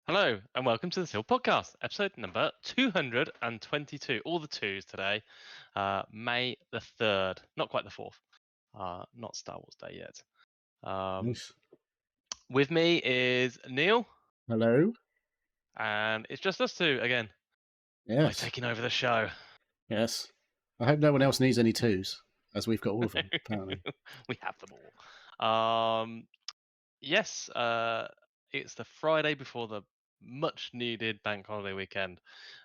Hello and welcome to the Seal Podcast, episode number 222. All the twos today. May the 3rd, not quite the 4th. Not Star Wars Day yet. Nice. With me is Neil, Hello. and it's just us two again. We're Yes. taking over the show. Yes. I hope no one else needs any twos, as we've got all of them, apparently. We have them all. Yes, it's the Friday before the much needed bank holiday weekend.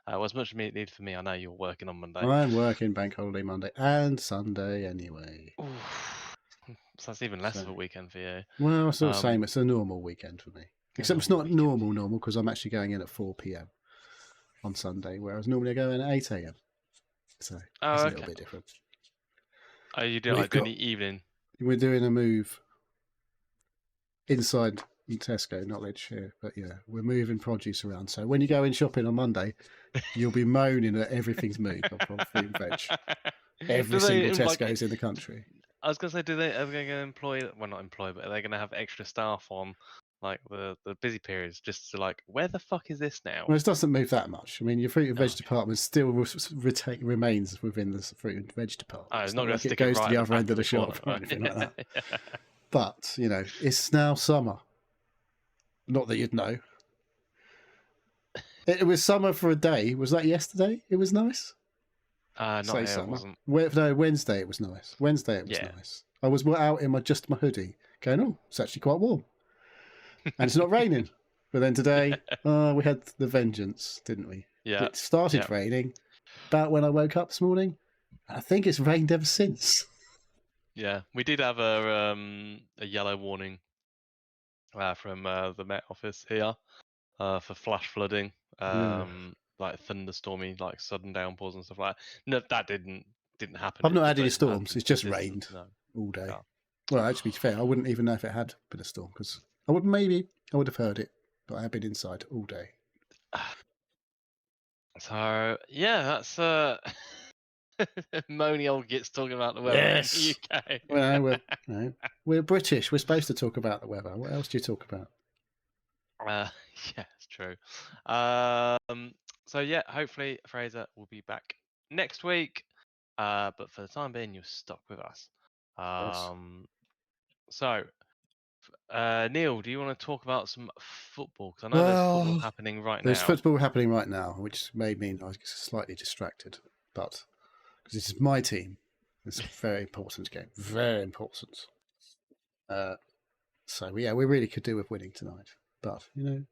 Was much needed for me. I know you're working on Monday. I'm working bank holiday Monday and Sunday anyway. So that's even less of a So- weekend for you. Well, it's the same. It's a normal weekend for me. Except it's not normal because I'm actually going in at 4 p.m. on Sunday, whereas normally I go in at 8 a.m. So it's a little bit different. Oh, you do like doing the evening? We're doing a move inside Tesco, not Lidshire, but yeah, we're moving produce around. So when you go in shopping on Monday, you'll be moaning that everything's moved from fruit and veg. Every single Tesco's in the country. I was going to say, are they going to employ? Well, not employ, but are they going to have extra staff on like the busy periods just to like, where the fuck is this now? Well, it doesn't move that much. I mean, your fruit and veg department still remains within the fruit and veg department. Oh, it's not going to stick it goes right to the other end of the corner, shop or anything like that. But you know, it's now summer. Not that you'd know. It was summer for a day. Was that yesterday? It was nice. Not Say here, summer. it wasn't. No, Wednesday it was nice. Wednesday it was nice. I was out in my hoodie, going, oh, it's actually quite warm, and it's not raining. But then today, we had the vengeance, didn't we? Yeah. It started raining about when I woke up this morning. I think it's rained ever since. Yeah, we did have a yellow warning from the Met Office here for flash flooding, like thunderstormy, like sudden downpours and stuff like that. No, that didn't happen. I've not had any storms. It's just rained all day. Oh. Well, actually, to be fair, I wouldn't even know if it had been a storm because I would have heard it, but I have been inside all day. So yeah, that's moany old gits talking about the weather in the UK. Well, we're British. We're supposed to talk about the weather. What else do you talk about? Yeah, it's true. So yeah, hopefully Fraser will be back next week. But for the time being, you're stuck with us. So, Neil, do you want to talk about some football? Because I know there's football happening right now. There's football happening right now, which may mean I was slightly distracted, but because this is my team, it's a very important game. Very important. So yeah, we really could do with winning tonight, but you know,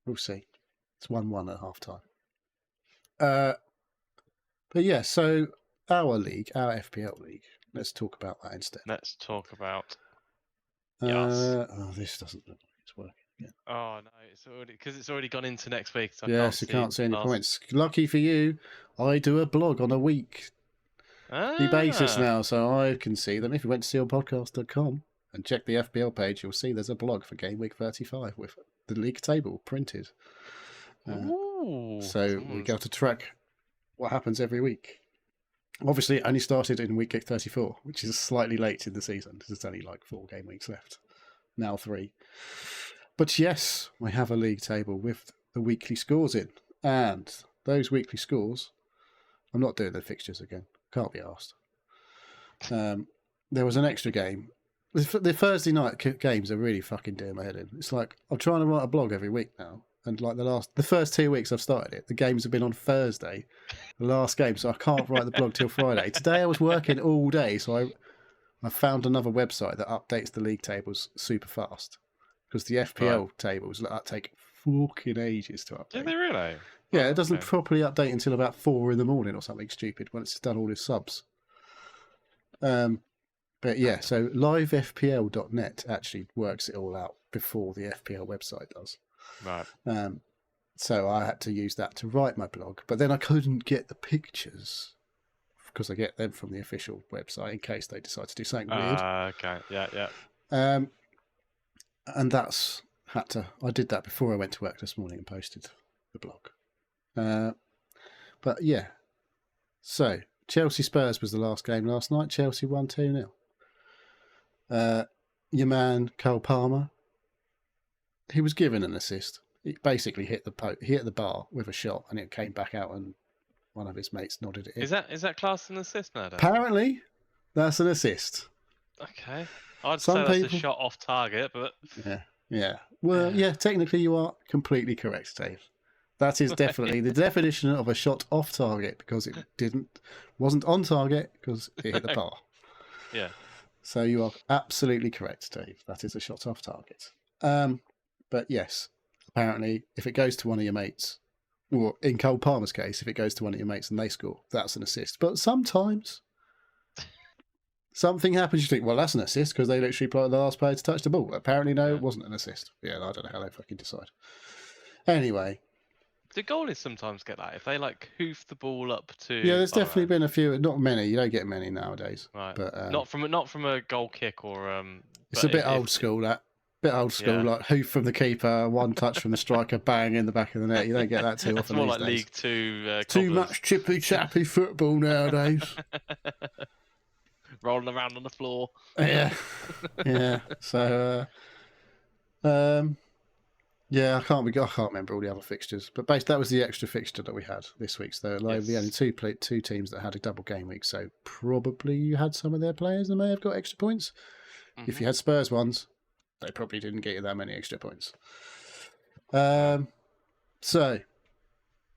we'll see. It's 1-1 at half time. But yeah, so our league, our FPL league. Let's talk about that instead. Let's talk about. This doesn't look like it's working. Yeah. Oh no, it's already gone into next week. So yes, you can't see any points. Lucky for you, I do a blog on a weekly basis now, so I can see them. If you went to sealpodcast.com and check the FPL page, you'll see there's a blog for Game Week 35 with the league table printed. So we go to track what happens every week. Obviously, it only started in week 34, which is slightly late in the season. There's only like 4 game weeks left. Now 3. But yes, we have a league table with the weekly scores in. And those weekly scores, I'm not doing the fixtures again. Can't be asked. There was an extra game. The Thursday night games are really fucking doing my head in. It's like I'm trying to write a blog every week now. And like the first 2 weeks I've started it, the games have been on Thursday, the last game, so I can't write the blog till Friday. Today I was working all day, so I found another website that updates the league tables super fast because the FPL tables take fucking ages to update. Do they really? Yeah, it doesn't properly update until about 4 in the morning or something stupid when it's done all its subs. But yeah, so livefpl.net actually works it all out before the FPL website does. Right. So I had to use that to write my blog, but then I couldn't get the pictures because I get them from the official website in case they decide to do something weird. Okay. Yeah. And I did that before I went to work this morning and posted the blog. But yeah, so Chelsea Spurs was the last game last night. Chelsea won 2-0. Your man Cole Palmer, he was given an assist. He basically hit the bar with a shot, and it came back out, and one of his mates nodded it in. Is that classed an assist nowadays? Apparently, that's an assist. Okay. I'd Some say that's people- a shot off target, but Yeah. Well, yeah, technically you are completely correct, Dave. That is definitely the definition of a shot off target, because it wasn't on target because it hit the bar. yeah. So you are absolutely correct, Dave. That is a shot off target. But yes, apparently, if it goes to one of your mates, or in Cole Palmer's case, if it goes to one of your mates and they score, that's an assist. But sometimes something happens, you think, well, that's an assist because they literally played the last player to touch the ball. Apparently, no, Yeah. it wasn't an assist. Yeah, I don't know how they fucking decide. Anyway, Do goalies sometimes get that if they like hoof the ball up to? yeah, there's I don't definitely know. been a few. Not many. You don't get many nowadays. Right. But not from a goal kick or it's but a bit if- old school. That bit old school, Yeah. like hoof from the keeper, one touch from the striker, bang in the back of the net. You don't get that too It's often more these like days. League Two. Too cobblers. much chippy chappy football nowadays. Rolling around on the floor. Yeah, yeah. So, yeah, I can't remember all the other fixtures, but basically that was the extra fixture that we had this week. So like, the only Yes. two teams that had a double game week. So probably you had some of their players that may have got extra points. If you had Spurs ones, they probably didn't get you that many extra points. So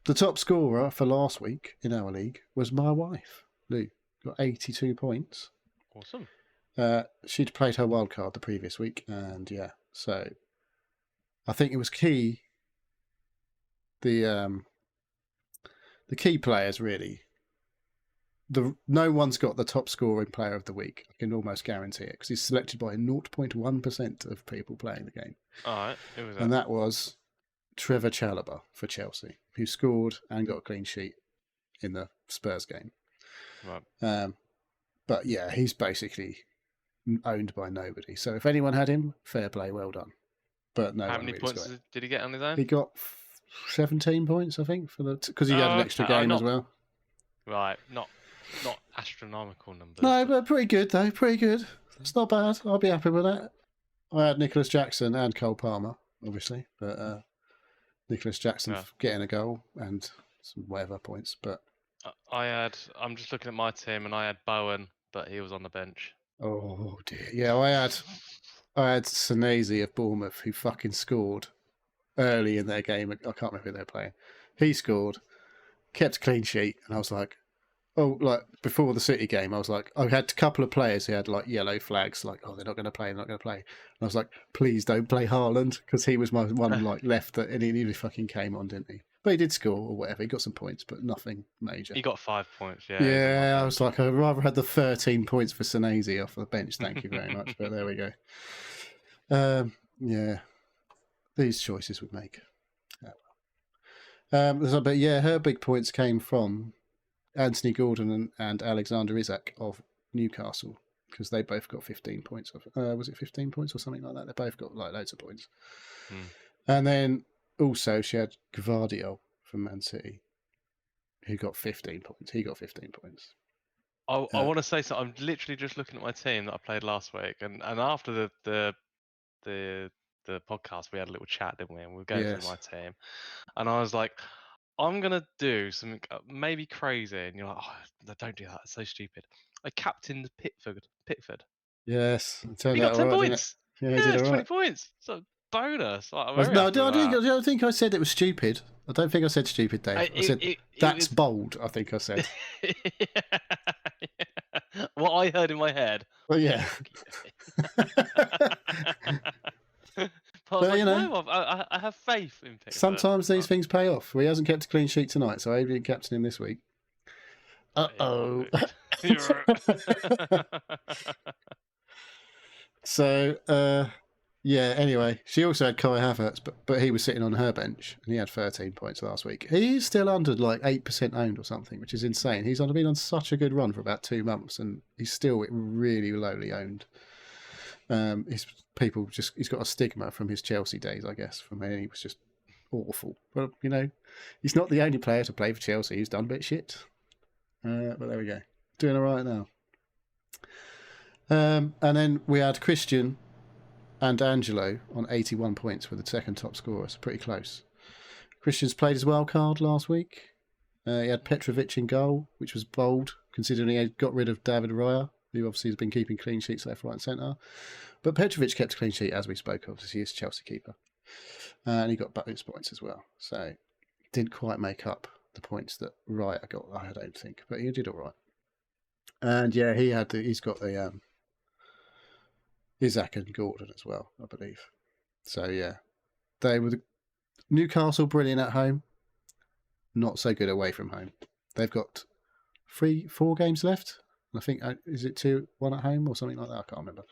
the top scorer for last week in our league was my wife, Lou. Got 82 points. Awesome. She'd played her wild card the previous week, and yeah, so I think it was key. The key players really. No one's got the top scoring player of the week. I can almost guarantee it because he's selected by 0.1% of people playing the game, All right. Who was that? and that was Trevor Chalobah for Chelsea, who scored and got a clean sheet in the Spurs game. Right. But yeah, he's basically owned by nobody. So if anyone had him, fair play, well done. But no How one many really points scored. did he get on his own? He got 17 points, I think, for the because he had an extra okay. game as well. Right. Not astronomical numbers. No, but pretty good though. Pretty good. It's not bad. I'll be happy with that. I had Nicholas Jackson and Cole Palmer, obviously, but Nicholas Jackson Yeah. getting a goal and some whatever points. But I'm just looking at my team, and I had Bowen, but he was on the bench. oh dear, yeah, I had Senesi of Bournemouth who fucking scored early in their game. I can't remember who they were playing. He scored, kept a clean sheet, and I was like, oh, like before the City game, I was like, I had a couple of players who had like yellow flags, like, oh, they're not going to play, they're not going to play. And I was like, please don't play Haaland, because he was my one like left that, and he nearly fucking came on, didn't he? But he did score or whatever. He got some points, but nothing major. He got 5 points. Yeah. Yeah, I was like, I'd rather had the 13 points for Senesi off the bench. Thank you very much. But there we go. Yeah, these choices we make. But yeah, her big points came from Anthony Gordon and Alexander Isak of Newcastle, because they both got 15 points. Was it 15 points or something like that? They both got like loads of points. And then also she had Gvardiol from Man City, who got 15 points. He got 15 points. I want to say so. I'm literally just looking at my team that I played last week, and after the podcast, we had a little chat, didn't we? And we were going through my team, and I was like, I'm gonna do something maybe crazy, and you're like, oh, don't do that. It's so stupid. I captained Pickford. Yes, He got 10 points. Yeah, Yeah, he did it's all 20 right. points. So bonus. Like, I'm No, very I happy with that. don't think I said it was stupid. I don't think I said stupid, Dave. I said that's bold. I think I said. What I heard in my head. Well, yeah. But I was you know, no, I have faith in Pickford. Sometimes these things pay off. He hasn't kept a clean sheet tonight, so I didn't captain him this week. Uh-oh. So, yeah, anyway, she also had Kai Havertz, but he was sitting on her bench, and he had 13 points last week. He's still under like 8% owned or something, which is insane. He's been on such a good run for about 2 months, and he's still really lowly owned. He's got a stigma from his Chelsea days, I guess, from when he was just awful. But, you know, he's not the only player to play for Chelsea who's done a bit shit. But there we go. Doing all right now. And then we had Christian and Angelo on 81 points were the second top scorers. Pretty close. Christian's played his wild card last week. He had Petrovic in goal, which was bold, considering he had got rid of David Raya, who obviously has been keeping clean sheets left, right and centre. But Petrovic kept a clean sheet, as we spoke of, as he is Chelsea keeper. And he got bonus points as well. So didn't quite make up the points that Raya got, I don't think. But he did all right. And yeah, he's got the Isaac and Gordon as well, I believe. So yeah, they were Newcastle brilliant at home, not so good away from home. They've got 4 games left. I think is it 2-1 at home or something like that? I can't remember.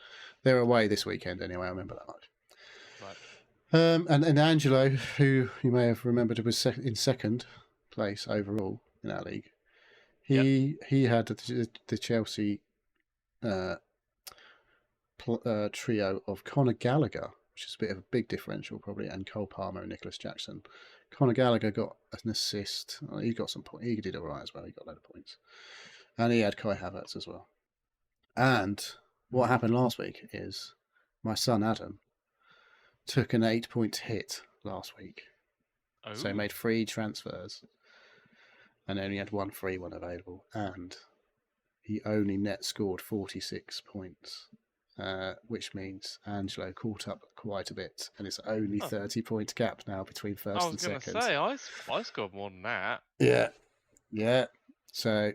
They're away this weekend anyway. I remember that much. Right. And Angelo, who you may have remembered was in second place overall in our league, he had the Chelsea trio of Conor Gallagher, which is a bit of a big differential probably, and Cole Palmer and Nicholas Jackson. Conor Gallagher got an assist. He got some points. He did all right as well. He got a load of points. And he had Kai Havertz as well. And what happened last week is my son Adam took an 8-point hit last week. Oh. So he made 3 transfers and only had 1 free one available. And he only net scored 46 points. Which means Angelo caught up quite a bit, and it's only 30-point gap now between first and second. I was going to say, I scored more than that. Yeah. So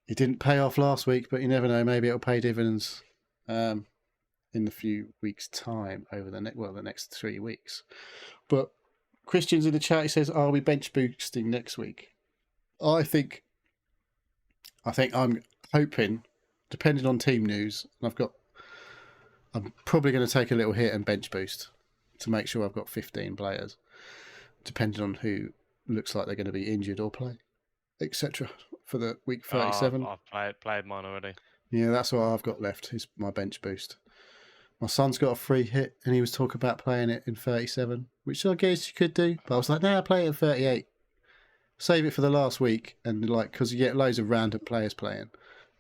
it didn't pay off last week, but you never know. Maybe it'll pay dividends in a few weeks' time over the next 3 weeks. But Christian's in the chat. He says, "Are we bench boosting next week?" I think I'm hoping. Depending on team news, I'm probably going to take a little hit and bench boost to make sure I've got 15 players, depending on who looks like they're going to be injured or play, etc. for the week 37. I've played mine already. Yeah, that's what I've got left, is my bench boost. My son's got a free hit, and he was talking about playing it in 37, which I guess you could do, but I was like, nah, play it in 38. Save it for the last week, and because you get loads of random players playing.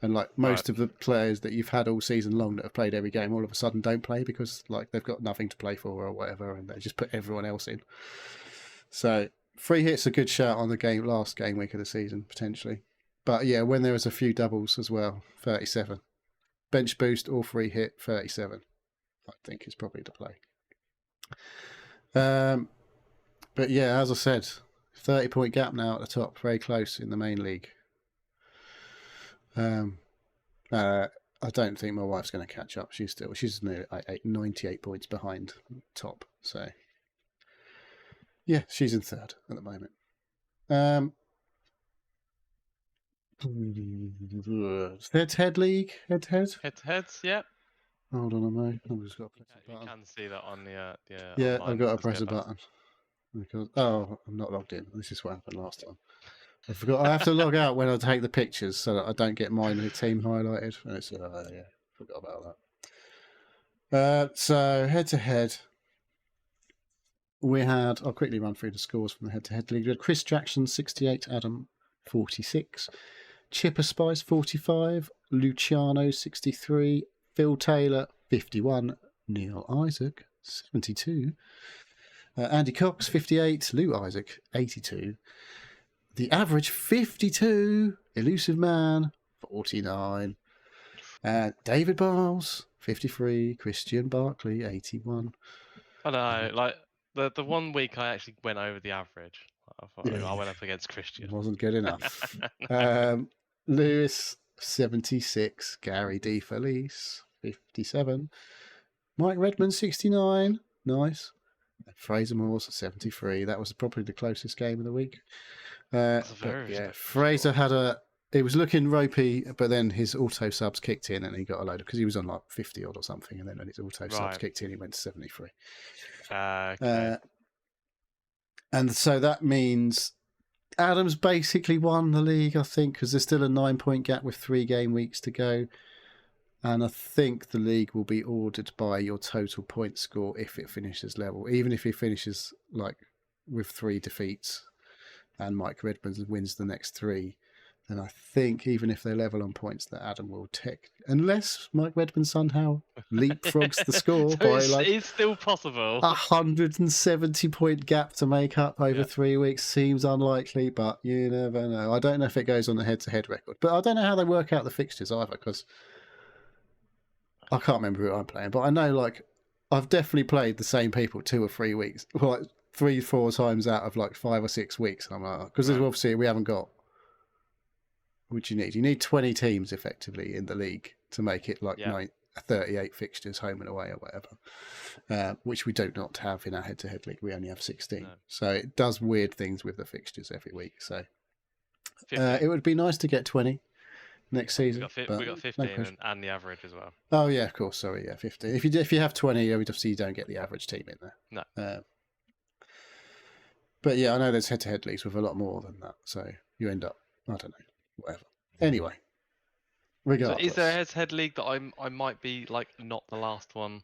And most of the players that you've had all season long that have played every game all of a sudden don't play because they've got nothing to play for or whatever, and they just put everyone else in. So free hit's a good shout on the last game week of the season, potentially. But yeah, when there was a few doubles as well, 37. Bench boost or free hit, 37. I think is probably the play. But yeah, as I said, 30-point gap now at the top, very close in the main league. I don't think my wife's going to catch up. She's nearly 98 points behind top. So yeah, she's in third at the moment. Head-to-head league? Head-to-head? Head-to-heads, yep. Hold on a moment. I've just got to press a button. You can see that on the... yeah, I've got to press a button. Because, I'm not logged in. This is what happened last time. I forgot. I have to log out when I take the pictures so that I don't get my team highlighted. And it's forgot about that. So head-to-head, we had. I'll quickly run through the scores from the head-to-head league. We had Chris Jackson 68, Adam 46, Chipper Spice 45, Luciano 63, Phil Taylor 51, Neil Isaac 72, Andy Cox 58, Lou Isaac 82. The average 52, Elusive Man 49, David Barnes 53, Christian Barkley 81. I know, the 1 week I actually went over the average. I went up against Christian. Wasn't good enough. Lewis 76, Gary D. Felice 57, Mike Redmond 69, nice. Fraser Morse 73. That was probably the closest game of the week. Fraser had it was looking ropey, but then his auto subs kicked in and he got a load because he was on 50 odd or something, and then when his auto subs kicked in, he went to 73. Okay. And so that means Adams basically won the league, I think, because there's still a 9-point gap with 3 game weeks to go. And I think the league will be ordered by your total point score if it finishes level. Even if he finishes with 3 defeats and Mike Redmond wins the next 3, then I think even if they level on points, that Adam will tick, unless Mike Redmond somehow leapfrogs the score So by it's still possible. 170-point gap to make up over 3 weeks. Seems unlikely, but you never know. I don't know if it goes on the head-to-head record, but I don't know how they work out the fixtures either, because I can't remember who I'm playing, but I know like I've definitely played the same people 2 or 3 weeks, like 3-4 times out of like 5 or 6 weeks. I'm like, because obviously we haven't got. What you need? You need 20 teams effectively in the league to make it like 38 fixtures home and away or whatever, which we do not have in our head-to-head league. We only have 16. No. So it does weird things with the fixtures every week. So it would be nice to get 20 next season. We got 15 and the average as well. Oh, yeah, of course. Sorry, yeah, 15. If you have 20, obviously you don't get the average team in there. No. But yeah, I know there's head-to-head leagues with a lot more than that. So you end up, I don't know. Whatever. Anyway, regardless. So is there a head-to-head league that I might be like not the last one?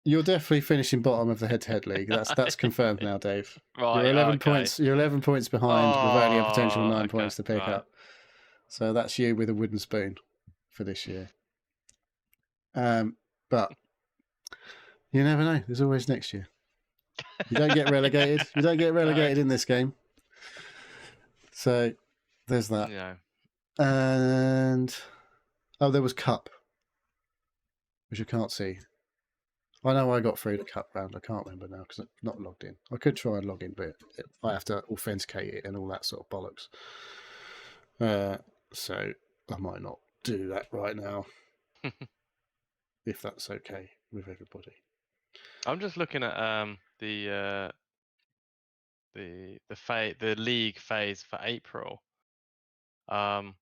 You're definitely finishing bottom of the head-to-head league. That's confirmed now, Dave. Right. You're 11 points. You're 11 points behind with only a potential 9 points to pick up. So that's you with a wooden spoon for this year. But you never know. There's always next year. You don't get relegated. You don't get relegated in this game. So. There's that. Yeah. And there was Cup, which I can't see. I know I got through the Cup round. I can't remember now because I'm not logged in. I could try and log in, but I have to authenticate it and all that sort of bollocks. So I might not do that right now, if that's okay with everybody. I'm just looking at the league phase for April. And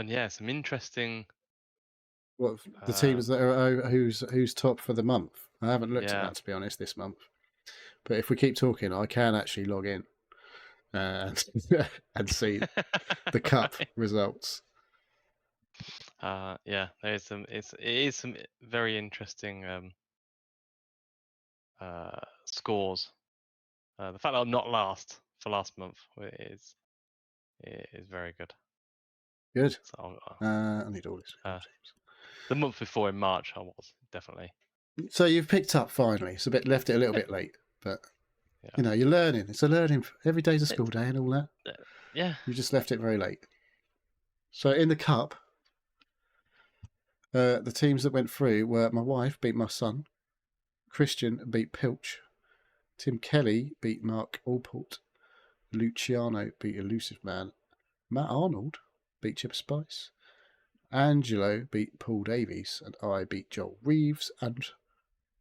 yeah, some interesting. What the teams that are who's top for the month? I haven't looked at that, to be honest, this month. But if we keep talking, I can actually log in and see the Cup results. Yeah, there's some. It is some very interesting scores. The fact that I'm not last for last month is very good. Good. So, I need all this. The month before in March, I was definitely. So you've picked up finally. It's left it a little bit late, but you know you're learning. It's a learning. Every day's a school day and all that. Yeah. You just left it very late. So in the Cup, the teams that went through were my wife beat my son, Christian beat Pilch, Tim Kelly beat Mark Allport, Luciano beat Elusive Man, Matt Arnold beat Chip Spice, Angelo beat Paul Davies, and I beat Joel Reeves. And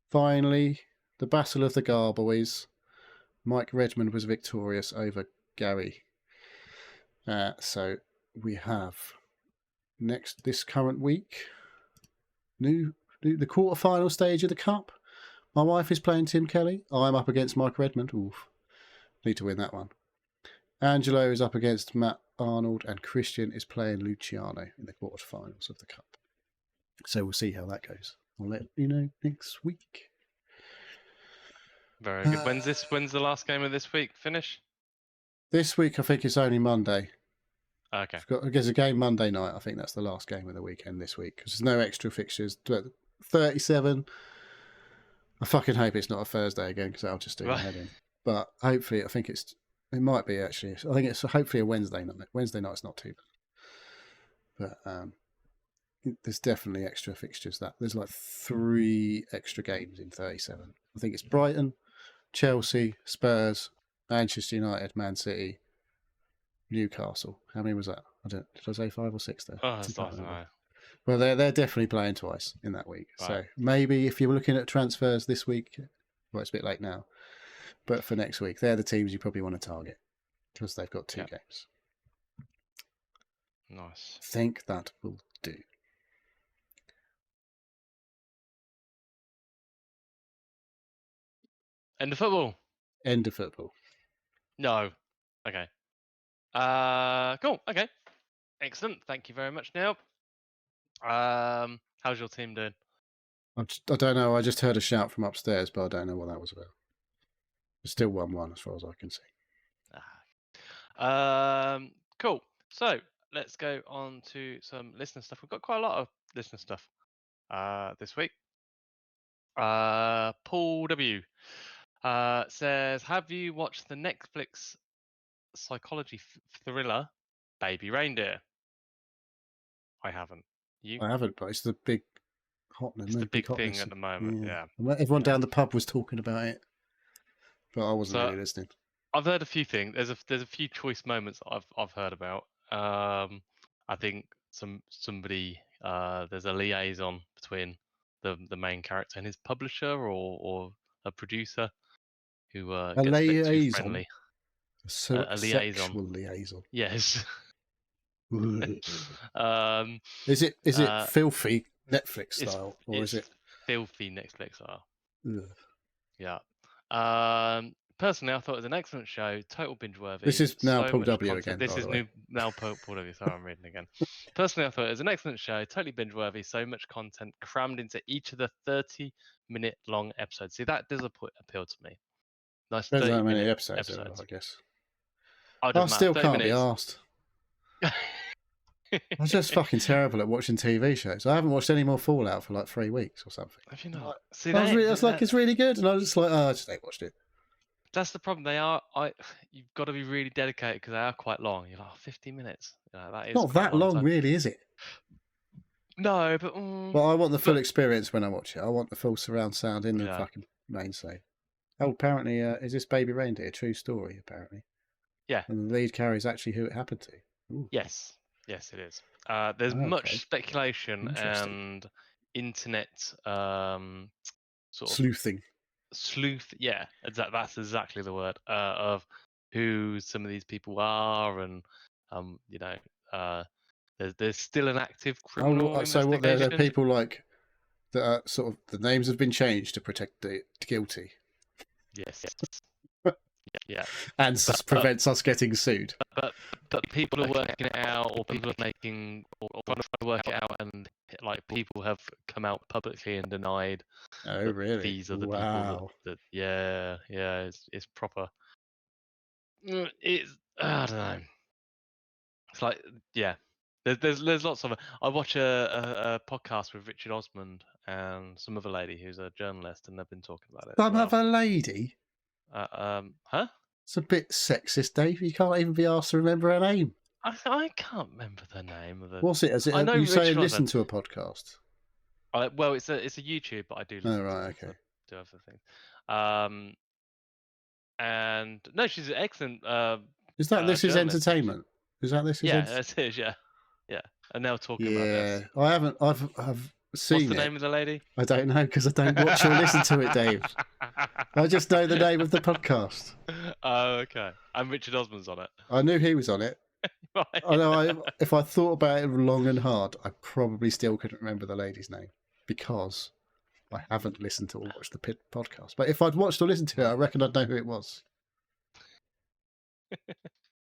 finally, the Battle of the Garboys. Mike Redmond was victorious over Gary. So we have this current week, the quarterfinal stage of the Cup. My wife is playing Tim Kelly. I'm up against Mike Redmond. Oof. Need to win that one. Angelo is up against Matt Arnold, and Christian is playing Luciano in the quarterfinals of the Cup. So we'll see how that goes. I'll let you know next week. Very good. When's the last game of this week finish? This week, I think it's only Monday. Okay. There's a game Monday night. I think that's the last game of the weekend this week because there's no extra fixtures. 37. I fucking hope it's not a Thursday again because I'll just do my head in. But hopefully, it might be actually. I think it's hopefully a Wednesday night. Wednesday night's not too bad. But there's definitely extra fixtures. There's like 3 extra games in 37. I think it's Brighton, Chelsea, Spurs, Manchester United, Man City, Newcastle. How many was that? Did I say 5 or 6 there? Oh, that's not right. Well, they're definitely playing twice in that week. Right. So maybe if you're looking at transfers this week, well, it's a bit late now, but for next week, they're the teams you probably want to target because they've got 2 games. Nice. I think that will do. End of football. End of football. No. Okay. Cool. Okay. Excellent. Thank you very much, Neil. How's your team doing? I don't know. I just heard a shout from upstairs, but I don't know what that was about. It's still 1-1 as far as I can see. Cool. So let's go on to some listener stuff. We've got quite a lot of listener stuff this week. Paul W says, "Have you watched the Netflix psychology thriller Baby Reindeer?" I haven't. You? I haven't, but it's the big It's the big thing at the moment. Yeah. Everyone down the pub was talking about it, but I wasn't So really listening. I've heard a few things. There's a few choice moments I've heard about. I think somebody there's a liaison between the main character and his publisher or a producer who A gets a bit too liaison, friendly. a A liaison. sexual liaison. Yes. Is it filthy Netflix style, or it's is it filthy Netflix style? Ugh. Yeah. Personally, I thought it was an excellent show, total binge worthy. This is now so Paul much W content. again. This by is the way. new now Paul W. Sorry, I'm reading again. Personally, I thought it was an excellent show, totally binge worthy, so much content crammed into each of the 30-minute long episodes. See, that does appeal to me. Nice Depends how 30-minute many episodes there are, I guess. I still can't be asked. I'm just fucking terrible at watching TV shows. I haven't watched any more Fallout for like 3 weeks or something. Have you not? See, I was like, it's really good, and I was just like, oh, I just ain't watched it. That's the problem. You've got to be really dedicated because they are quite long. You're like, 50 minutes. That is Not that long, really, is it? No, but I want the full experience when I watch it. I want the full surround sound in the Yeah. fucking main save. Oh, apparently, is this Baby Reindeer a true story? Apparently, Yeah. And the lead character is actually who it happened to. Ooh. Yes, it is. There's Okay. much speculation Interesting. and internet sort of Sleuthing. sleuth. Yeah, that's exactly the word of who some of these people are, and there's still an active criminal So investigation. what? There are people like that are sort of the names have been changed to protect the guilty. Yes. Yeah. And prevents us getting sued. But people are working it out, or people are making or trying to work it out, and like people have come out publicly and denied. Oh, really? These are the people that it's proper. It's I don't know. It's like there's lots of it. I watch a podcast with Richard Osmond and some other lady who's a journalist, and they've been talking about it. Some other lady. Huh? It's a bit sexist, Dave. You can't even be asked to remember her name. I can't remember the name of the. What's it? Is it? I know you say Richard listen Osmond. to a podcast. Well, it's a YouTube, but I do listen okay. to other things. And no, she's an excellent. Is that This Is Entertainment? Is that This Is? Yeah, that's it. Yeah. And now talking about this. Yeah, I haven't. I've seen What's the name of the lady? I don't know because I don't watch or listen to it, Dave. I just know the name of the podcast. Oh, okay. And Richard Osmond's on it. I knew he was on it. Right. I know. If I thought about it long and hard, I probably still couldn't remember the lady's name because I haven't listened to or watched the podcast. But if I'd watched or listened to it, I reckon I'd know who it was.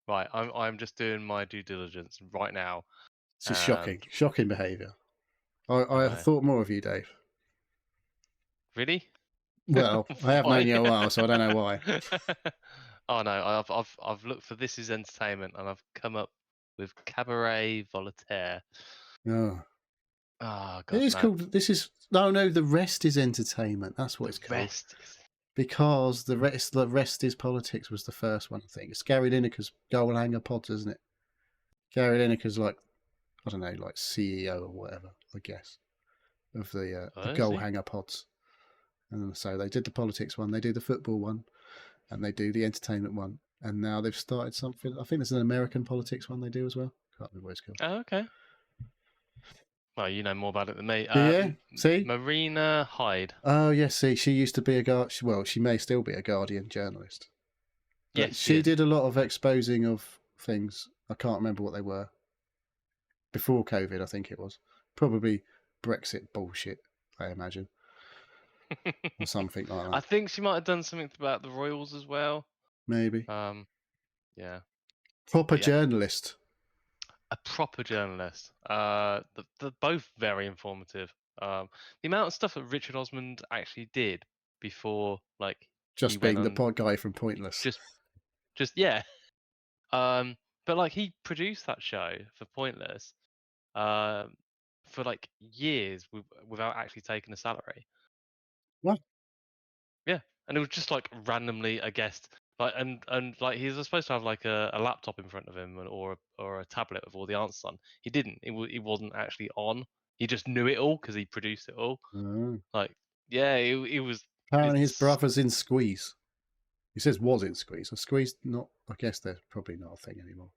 Right, I'm just doing my due diligence right now. It's shocking behaviour. I thought more of you, Dave. Really? Well, I have known you a while, so I don't know why. Oh no, I've looked for This Is Entertainment, and I've come up with Cabaret Voltaire. Oh. Oh God. It is called. This is no. The Rest Is Entertainment. That's what it's called. Because the rest is politics was the first one. I think it's Gary Lineker's Goal Hanger Pods, isn't it? Gary Lineker's like, I don't know, like CEO or whatever, I guess, of the Goal Hanger Pods. And so they did the politics one, they do the football one, and they do the entertainment one. And now they've started something. I think there's an American politics one they do as well. Can't remember what it's called. Oh, okay. Well, you know more about it than me. Yeah, see? Marina Hyde. Oh, yes, see, she used to be she may still be a Guardian journalist. Yes, she did a lot of exposing of things. I can't remember what they were. Before COVID, I think it was. Probably Brexit bullshit, I imagine. Or something like that. I think she might have done something about the Royals as well. Maybe. Yeah. Proper journalist. A proper journalist. They're both very informative. The amount of stuff that Richard Osmond actually did before, like, just being the pod guy from Pointless. Just yeah. But like he produced that show for Pointless, um, for like years without actually taking a salary. What? Yeah, and it was just like randomly a guest, like and like he was supposed to have like a laptop in front of him or a tablet with all the answers on. He didn't. He wasn't actually on. He just knew it all because he produced it all. Oh. Like yeah, it was. Apparently, his It's brother's in Squeeze. He says was in Squeeze. So Squeeze, not. I guess they're probably not a thing anymore.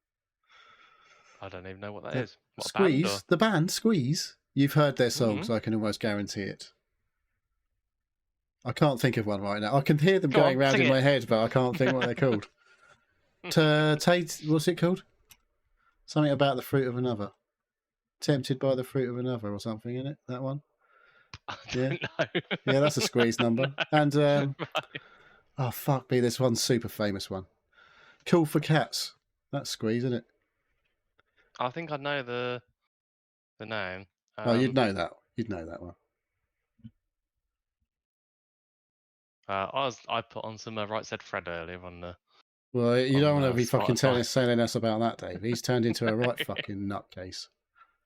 I don't even know what that is. What, a band or? Squeeze, the band Squeeze. You've heard their songs. Mhm. I can almost guarantee it. I can't think of one right now. I can hear them Go going on, round sing in it. my head, but I can't think what they're called. Tate, what's it called? Something about the fruit of another. Tempted by the fruit of another, or something, in it? That one. I Yeah. don't know. Yeah, that's a Squeeze number. No. And Right. oh fuck me, this one's super famous one. Cool for Cats. That's Squeeze, isn't it? I think I know the name. Oh, you'd know that. You'd know that one. I put on some Right Said Fred earlier on the. Well, you don't want to be fucking Spotify. telling us about that, Dave. He's turned into a right fucking nutcase.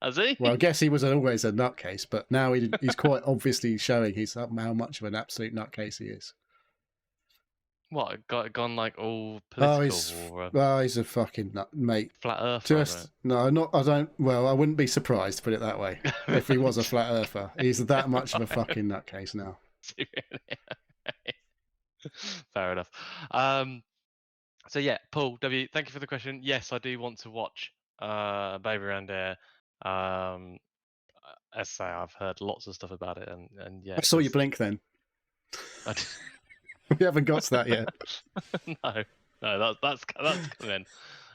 Has he? Well, I guess he was always a nutcase, but now he's quite obviously showing how much of an absolute nutcase he is. What gone like all Oh, political he's a fucking nut, mate. flat earth? Just no, not. I don't. Well, I wouldn't be surprised. Put it that way. If he was a flat earther, he's that much of a fucking nutcase now. Fair enough. So yeah, Paul W, thank you for the question. Yes, I do want to watch Baby Around Air. As I say, I've heard lots of stuff about it, and yeah. I saw you blink then. We haven't got to that yet. no, that's coming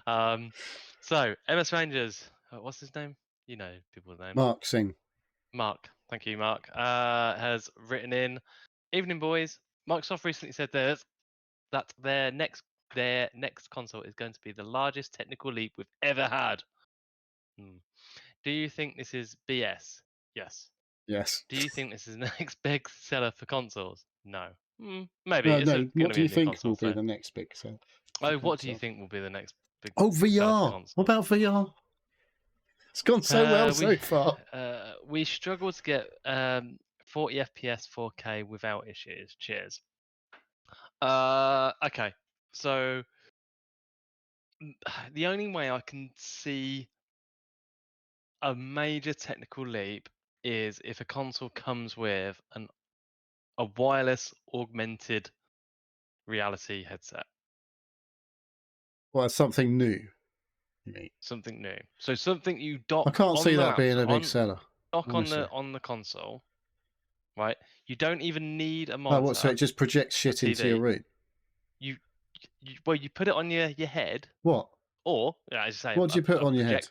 in. So MS Rangers, what's his name? You know people's names. Mark Singh. Mark, thank you, Mark. Has written in, evening boys. Microsoft recently said that their next console is going to be the largest technical leap we've ever had. Do you think this is BS? Yes. Yes. Do you think this is the next big seller for consoles? No. Maybe. No. What do you think will be the next big seller? Oh, what do you think will be the next big? Oh, VR. What about VR? It's gone so well so far. We struggle to get 40 FPS 4K without issues. Cheers. Okay. So the only way I can see a major technical leap is if a console comes with a wireless augmented reality headset. Well, something new. You mean something new? So something you dock. I can't see that being a big seller. Dock on the console, right? You don't even need a monitor. Oh, what? So it just projects shit into your room? You put it on your head. What? Or as you say, what do you put on your head?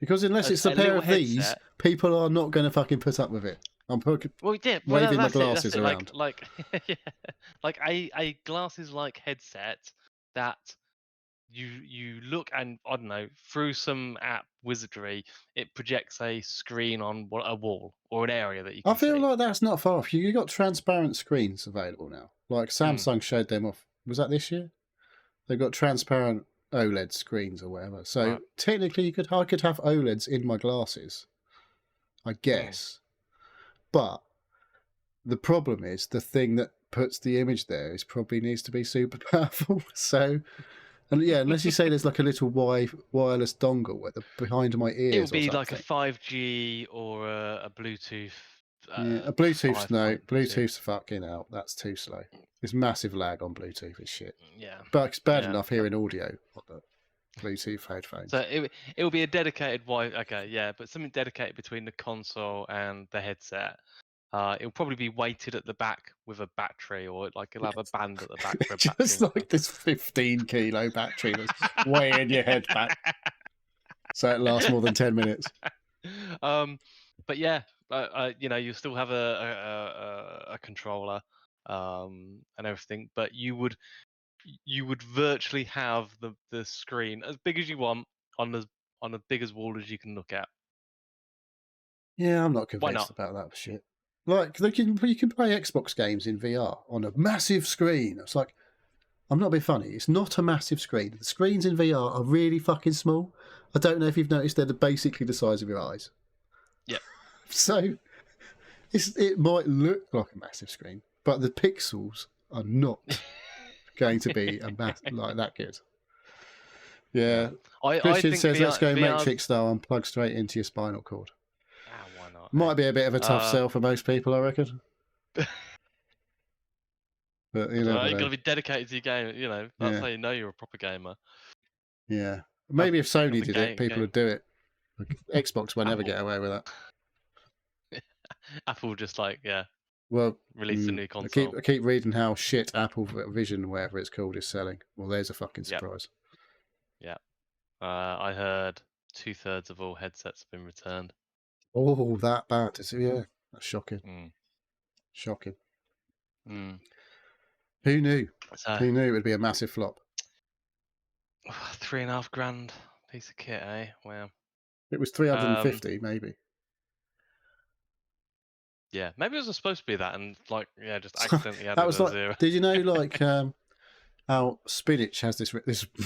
Because unless it's a pair of these, people are not going to fucking put up with it. I'm waving my glasses around. Like yeah, like a glasses-like headset that you look and I don't know, through some app wizardry, it projects a screen on a wall or an area that you can I feel see. like that's not far off. You got transparent screens available now. Like Samsung showed them off. Was that this year? They've got transparent OLED screens or whatever. So technically, I could have OLEDs in my glasses, I guess. But the problem is the thing that puts the image there probably needs to be super powerful. So, and yeah, unless you say there's like a little wireless dongle at the behind my ears. It would be like a 5G or a Bluetooth. Yeah, a Bluetooth. No, Bluetooth's fucking out. That's too slow. There's massive lag on Bluetooth. It's shit. Yeah, but it's bad enough hearing audio on the Bluetooth headphones. So it will be a dedicated okay, yeah, but something dedicated between the console and the headset. It'll probably be weighted at the back with a battery, or like it'll have a band at the back for a battery. Just like this 15-kilo battery that's weighing your head back, so it lasts more than 10 minutes. But yeah, you know, you still have a controller and everything, but you would virtually have the screen as big as you want on as big as wall as you can look at. Yeah, I'm not convinced about that shit. Like you can play Xbox games in VR on a massive screen. It's like I'm not being funny. It's not a massive screen. The screens in VR are really fucking small. I don't know if you've noticed they're basically the size of your eyes. Yep. So it might look like a massive screen, but the pixels are not going to be like that good. Yeah. Christian says, let's go Matrix style and plug straight into your spinal cord. Why not? Might be a bit of a tough sell for most people, I reckon. But you've got to be dedicated to your game. You know, that's how you know you're a proper gamer. Yeah. Maybe if Sony did it, people would do it. Xbox will never get away with that. Apple just release a new console. I keep reading how shit Apple Vision, whatever it's called, is selling. Well, there's a fucking surprise. Yeah. I heard 2/3 of all headsets have been returned. Oh, that bad. Yeah, that's shocking. Shocking. Who knew? Who knew it would be a massive flop? $3,500 piece of kit, eh? Wow. It was 350, maybe. Yeah, maybe it was supposed to be that, and just accidentally added a zero. Did you know, how Spinach has this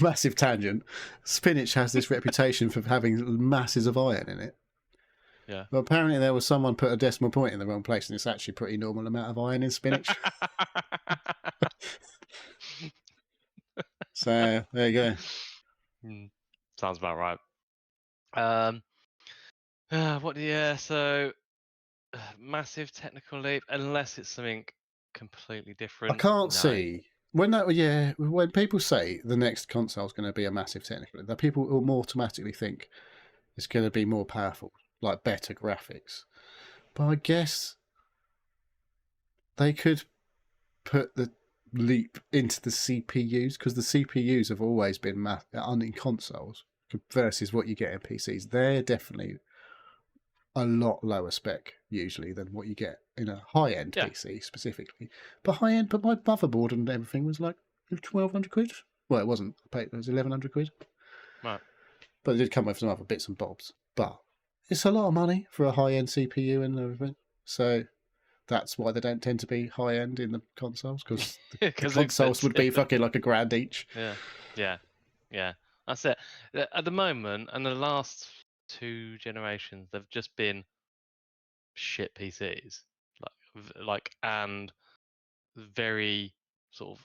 massive tangent? Spinach has this reputation for having masses of iron in it. Yeah. But apparently there was someone put a decimal point in the wrong place, and it's actually a pretty normal amount of iron in spinach. So there you go. Sounds about right. So massive technical leap, unless it's something completely different. I can't see when people say the next console is going to be a massive technical leap, that people will more automatically think it's going to be more powerful, like better graphics. But I guess they could put the leap into the CPUs, because the CPUs have always been in consoles versus what you get in PCs. They're definitely a lot lower spec usually than what you get in a high-end PC specifically. But my motherboard and everything was like 1,200 quid. Well, it wasn't. It was 1,100 quid. Right. But it did come with some other bits and bobs. But it's a lot of money for a high-end CPU and everything. So that's why they don't tend to be high-end in the consoles, because the consoles would be fucking like $1,000 each. Yeah. That's it. At the moment, and the last 2 generations, they've just been shit PCs, and very sort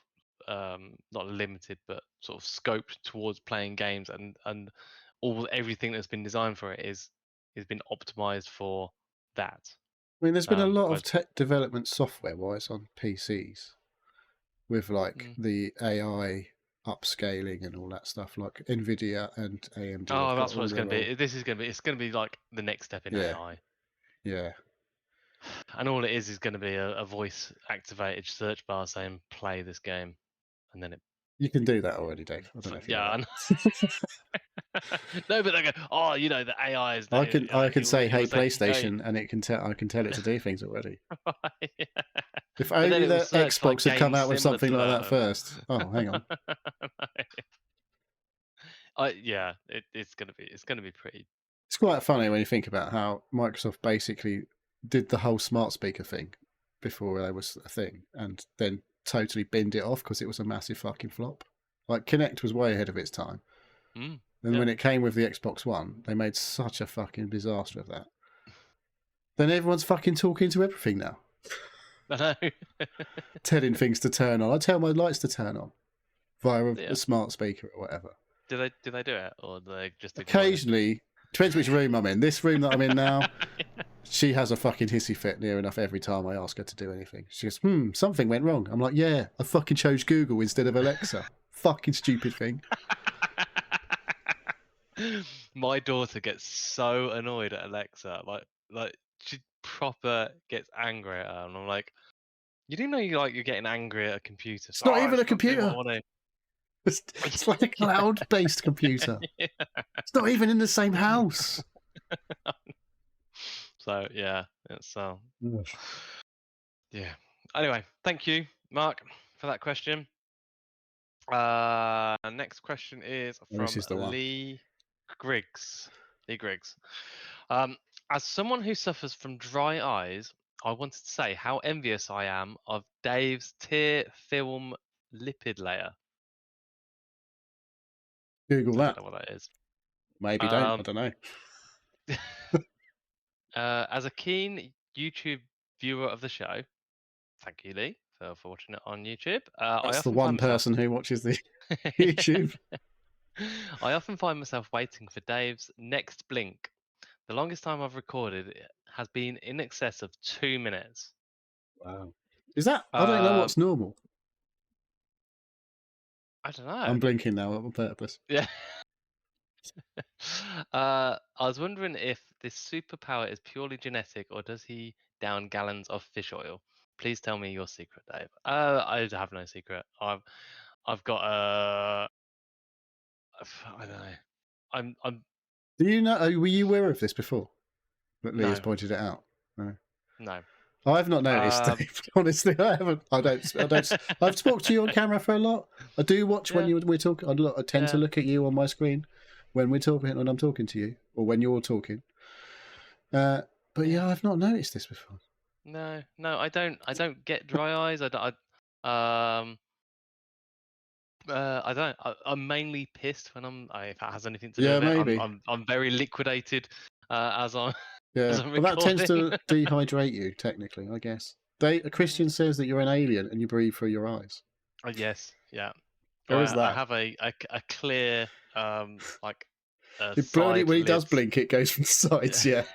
of not limited, but sort of scoped towards playing games, and everything that's been designed for it is been optimized for that. I mean, there's been a lot of tech development software-wise on PCs with the AI upscaling and all that stuff, like NVIDIA and AMD. Oh, that's what it's going to be. It's going to be like the next step in AI. Yeah. And all it is going to be a voice-activated search bar saying "play this game," and then it. You can do that already, Dave. I don't know if you know that. No, but they go, oh, the AI is. I can say, "Hey, PlayStation," and it can tell. I can tell it to do things already. Yeah. If only the Xbox had come out with something like that first. Oh, hang on. It's gonna be pretty. It's quite funny when you think about how Microsoft basically did the whole smart speaker thing before there was a thing, and then totally binned it off because it was a massive fucking flop. Like Kinect was way ahead of its time. And when it came with the Xbox One, they made such a fucking disaster of that. Then everyone's fucking talking to everything now. I know. Telling things to turn on. I tell my lights to turn on via a smart speaker or whatever. Do they do it, or do they just occasionally? Depends which room I'm in. This room that I'm in now, she has a fucking hissy fit near enough every time I ask her to do anything. She goes, something went wrong. I'm like, yeah, I fucking chose Google instead of Alexa. Fucking stupid thing. My daughter gets so annoyed at Alexa. Like she proper gets angry at her. And I'm like, you do know you're getting angry at a computer. It's not even a computer. It's like a cloud-based computer. Yeah. It's not even in the same house. So yeah, it's yeah. Anyway, thank you, Mark, for that question. Next question is from Lee Griggs. As someone who suffers from dry eyes, I wanted to say how envious I am of Dave's tear film lipid layer. Google I that. don't know what that is. Maybe don't. I Um, don't know. As a keen YouTube viewer of the show, thank you, Lee, for watching it on YouTube. I That's the often one find myself person who watches the YouTube. I often find myself waiting for Dave's next blink. The longest time I've recorded has been in excess of 2 minutes. Wow. Is that? I don't know what's normal. I don't know. I'm blinking now on purpose. Yeah. I was wondering if this superpower is purely genetic or does he down gallons of fish oil? Please tell me your secret, Dave. I have no secret. I've got I don't know. I'm Do you know? Were you aware of this before? That Lee has No. pointed it out. No. no. I've not noticed, Dave. Honestly, I haven't. I don't. I've talked to you on camera for a lot. I do watch when we're talking. I tend to look at you on my screen when we're talking, when I'm talking to you, or when you're talking. But yeah, I've not noticed this before. No, I don't get dry eyes. I don't. I don't. I'm mainly pissed when if that has anything to do with maybe. it. I'm very liquidated as I'm. Yeah, I'm well, that tends to recording. dehydrate you, technically, I guess. Christian says that you're an alien and you breathe through your eyes. Yes, yeah. There is that. I have a clear like When he does lids. blink, it goes from the sides. Yeah.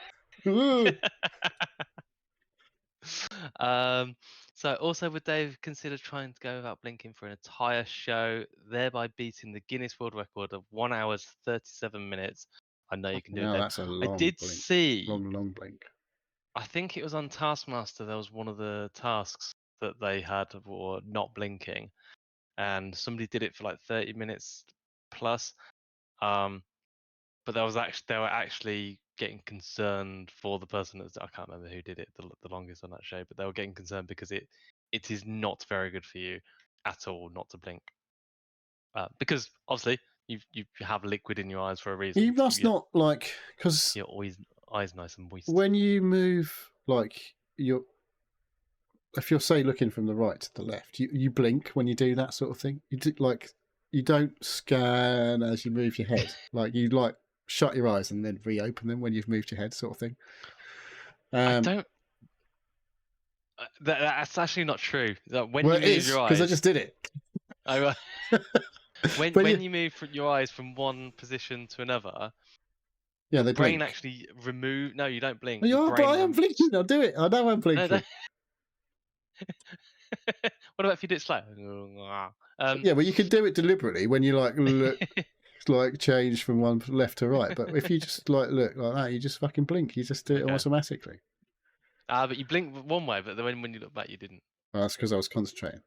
So also would Dave consider trying to go without blinking for an entire show, thereby beating the Guinness World Record of 1 hour 37 minutes? I know you can do it, Dave. That's a long I did blink. see Long blink. I think it was on Taskmaster, there was one of the tasks that they had for not blinking, and somebody did it for like 30 minutes plus. But they were actually getting concerned for the person that I can't remember who did it the longest on that show, but they were getting concerned because it is not very good for you at all not to blink, because obviously you have liquid in your eyes for a reason. You must not because your eyes nice and moist. When you move, if you're say looking from the right to the left, you blink when you do that sort of thing. You do, you don't scan as you move your head. You shut your eyes and then reopen them when you've moved your head, sort of thing. I don't. That's actually not true. When you move your eyes, because I just did it. When you move your eyes from one position to another, the brain blink. actually remove. No, you don't blink. But I am blinking. I'll do it. I know I'm blinking. What about if you do it slow? Yeah, well, you can do it deliberately when you look, change from one left to right. But if you just look like that, you just fucking blink. You just do it automatically. But you blink one way, but then when you look back, you didn't. Well, that's because I was concentrating.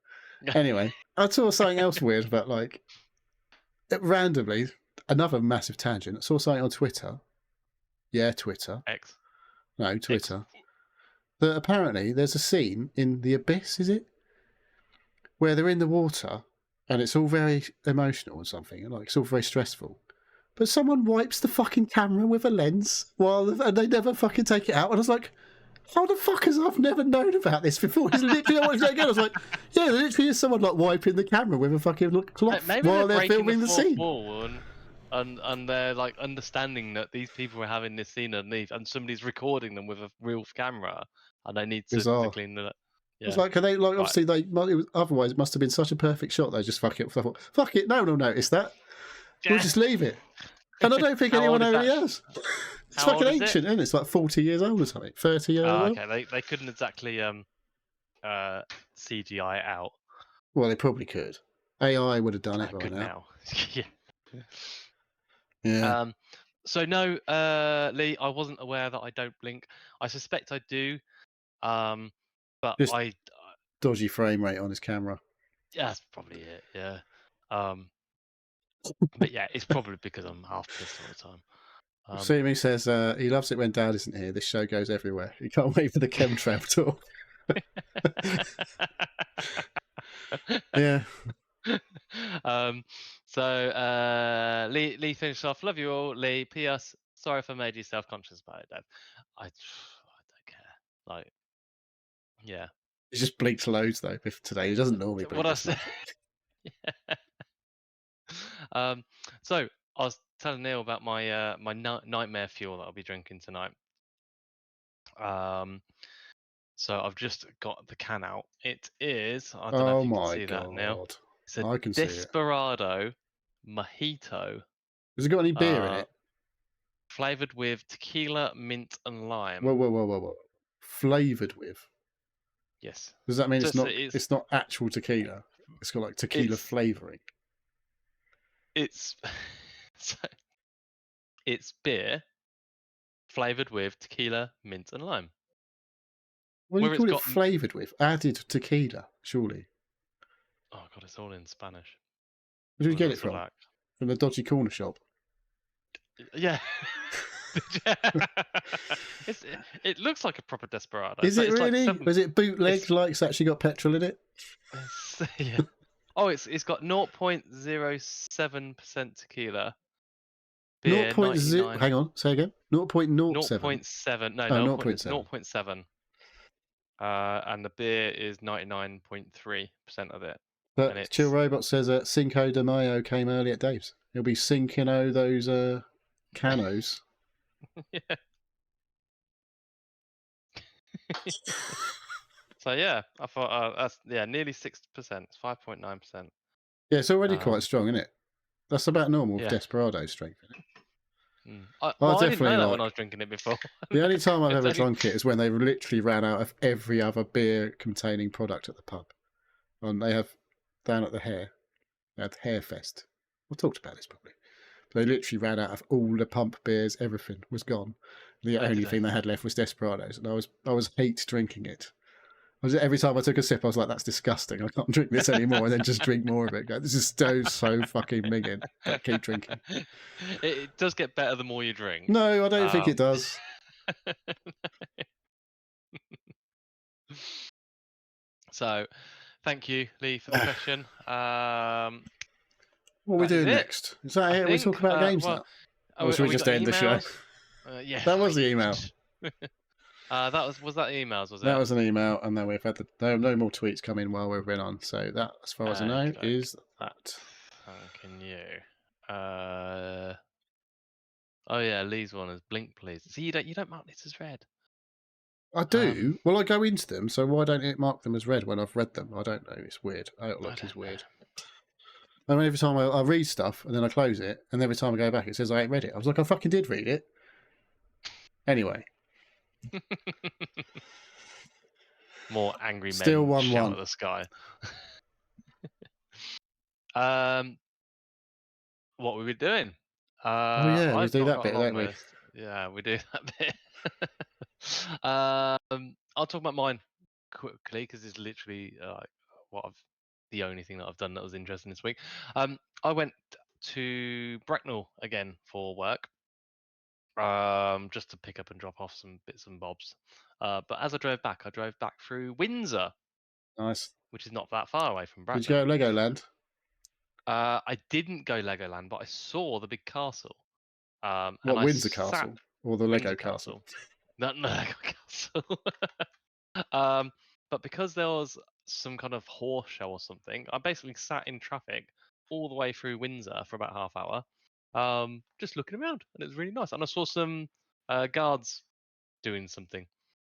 Anyway, I saw something else weird about randomly, another massive tangent. I saw something on Twitter. Yeah, Twitter. X. No, Twitter. X. That apparently there's a scene in The Abyss, is it? Where they're in the water and it's all very emotional or something. It's all very stressful. But someone wipes the fucking camera with a lens and they never fucking take it out. And I was like, how the fuck I've never known about this before? It's literally what I was like, yeah, there literally is someone wiping the camera with a fucking cloth while they're filming the scene. And they're understanding that these people are having this scene underneath, and somebody's recording them with a real camera, and they need to clean it. Yeah. It's are they obviously otherwise it must have been such a perfect shot. They just fuck it. No one will notice that. We'll just leave it. And I don't think anyone really has. It's fucking ancient, isn't it? It's like 40 years old or something. 30 years old. Okay, they couldn't exactly CGI out. Well, they probably could. AI would have done it by now. Yeah. So no, Lee, I wasn't aware that I don't blink. I suspect I do. But just dodgy frame rate on his camera. Yeah, that's probably it. Yeah. But yeah, it's probably because I'm half pissed all the time. Simi says he loves it when Dad isn't here. This show goes everywhere. He can't wait for the chemtrail talk. Yeah. So Lee finished off. Love you all, Lee. P.S. Sorry if I made you self-conscious about it, Dad. I don't care. Yeah. He just blinks loads though. Today he doesn't normally blink. What I said. Yeah. So I was telling Neil about my my nightmare fuel that I'll be drinking tonight. So I've just got the can out. It is. I don't know Oh if you can my see that now. god! It's a I can see it. Desperado Mojito, Has it got any beer in uh, it? flavored with tequila, mint, and lime. Whoa! Flavored with? Yes. Does that mean So it's it's not actual tequila? It's got like tequila it's flavoring. it's so it's beer flavored with tequila, mint, and lime. What do you Where it's call it? got Flavored with? Added tequila, surely. oh god, it's all in Spanish. Where did you get it That's a from? lack. From the dodgy corner shop. Yeah. It's, it looks like a proper Desperado. Is it It's like really? Was it bootleg? it's- Like it's actually got petrol in it? yeah. Oh, it's got 0.07% tequila. Beer 0.0. Hang on, say again. 0.07. 0.7. No, Oh, no, it's 0.7. 0.7. And the beer is 99.3% of it. And But Chill Robot says Cinco de Mayo came early at Dave's. He'll be sinking those canos. Yeah. So yeah, I thought that's nearly 6%. It's 5.9%. Yeah, it's already quite strong, isn't it? That's about normal Yeah. Desperado strength. I didn't know definitely that like- when I was drinking it before. The only time I've It's ever only- drunk it is when they literally ran out of every other beer containing product at the pub. And they have down at the Hare, they had Hare Fest. We talked about this probably. They literally ran out of all the pump beers, everything was gone. The Oh, only did they? thing they had left was Desperados, and I was hate drinking it. Every time I took a sip, I was like, "That's disgusting. I can't drink this anymore." And then just drink more of it. Go, this is so fucking minging. But keep drinking. It does get better the more you drink. No, I don't think it does. So, thank you, Lee, for the question. What are we that is doing it. next? Is that it? We think, talk about games now. Or should we just end the show? Yeah, That was the email. was that the emails? Was it? That was an email, and then we've had no more tweets come in while we've been on. So that, as far as I know, Okay. is that. Thanking you. Oh yeah, Lee's one is blink, please. See, you don't mark this as red. I do. Well, I go into them, so why don't it mark them as red when I've read them? I don't know. It's weird. Outlook is weird. I mean, every time I read stuff and then I close it, and every time I go back, it says I ain't read it. I was like, I fucking did read it. Anyway. More angry men Still 1-1. shout at the sky. What were we doing? we do that bit, don't we? Yeah, we do that bit. I'll talk about mine quickly because it's literally the only thing that I've done that was interesting this week. I went to Bracknell again for work, just to pick up and drop off some bits and bobs. But as I drove back through Windsor, Nice. which is not that far away from Bracknell. Did you go to Legoland? I didn't go Legoland, but I saw the big castle. What, and Windsor Castle? Or the Lego Windsor Castle? Not Lego Castle. But because there was some kind of horse show or something, I basically sat in traffic all the way through Windsor for about half hour, just looking around, and it was really nice. And I saw some guards doing something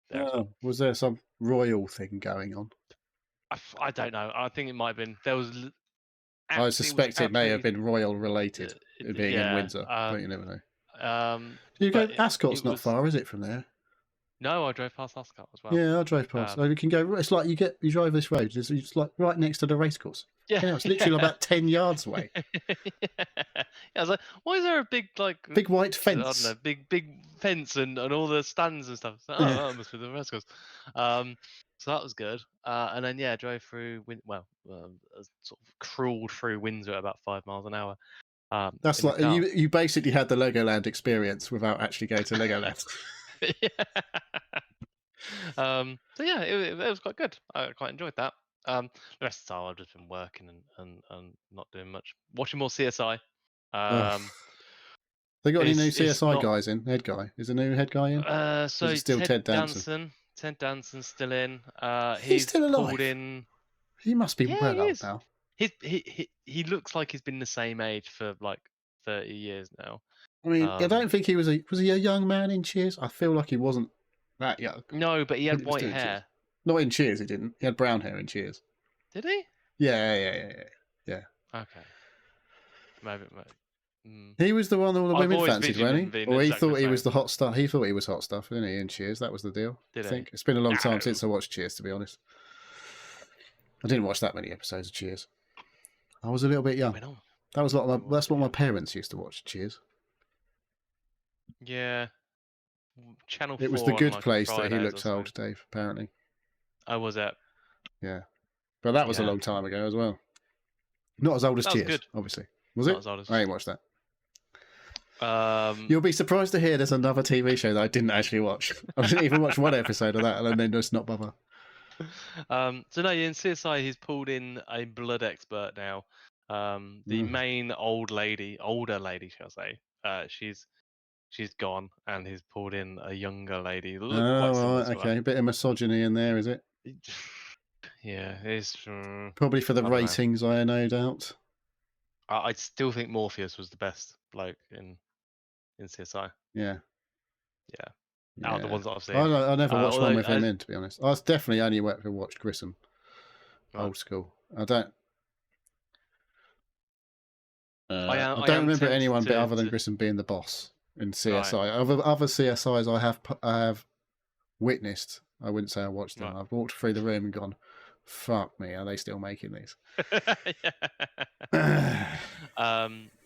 there as well. Was there some royal thing going on? I don't know. I think it might have been. There was. I suspect it may have been royal related, being in yeah, Windsor, but you never know. You go Ascot's not far, is it, from there? No, I drove past Ascot as well. Yeah, I drove past. You can go. It's like you drive this road. It's like right next to the racecourse. Yeah, it's literally about 10 yards away. Yeah, I was like, why is there a big big white fence? I don't know, big fence and all the stands and stuff. So, that must be the racecourse. So that was good. And then drove through. Sort of crawled through Windsor at about 5 miles an hour. That's like you basically had the Legoland experience without actually going to Legoland. So yeah, it was quite good. I quite enjoyed that. The rest of the time I've just been working and not doing much. Watching more CSI. They got any new CSI guys in? Head guy is a new head guy in. So is it still Ted Danson? Ted Danson's still in. He's still alive. Called in. He must be well old now. He looks like he's been the same age for like 30 years now. I mean, I don't think he was he a young man in Cheers? I feel like he wasn't that young. No, but he When had he was white doing Cheers. hair. Not in Cheers, he didn't. He had brown hair in Cheers. Did he? Yeah. Okay. Maybe. He was the one all the I've women always fancied, visioned wasn't him he? being Or he exactly thought the he was same. the hot stuff. He thought he was hot stuff, didn't he? In Cheers, that was the deal. Did I he? think it's been a long time No. since I watched Cheers. To be honest, I didn't watch that many episodes of Cheers. I was a little bit young. Went on. That was that's what my parents used to watch. Cheers. Yeah. Channel 4. It was the on, good like, place that he Fridays or looks something. old, Dave. Apparently. Oh, was it? Yeah, but that was a Yeah. long time ago as well. Not as old as That was Cheers, good. obviously. Was Not it? as old as I ain't watched that. Um, You'll be surprised to hear there's another TV show that I didn't actually watch. I didn't even watch one episode of that, and then just not bother. so no, in CSI, he's pulled in a blood expert now. The main older lady, shall I say? She's gone, and he's pulled in a younger lady. Look quite Oh, similar right, to okay. A bit of misogyny in there, is it? her. Yeah, it's Probably for the I don't know. ratings, I no doubt. I still think Morpheus was the best bloke in CSI. Yeah. Out of the ones that I've seen. I never watched one although with him in, to be honest. I definitely only watched Grissom. Right. Old school. I don't. I am don't remember tempted anyone to- other than to- Grissom being the boss in CSI. Other CSIs I have witnessed. I wouldn't say I watched them. Right. I've walked through the room and gone, "Fuck me, are they still making these?"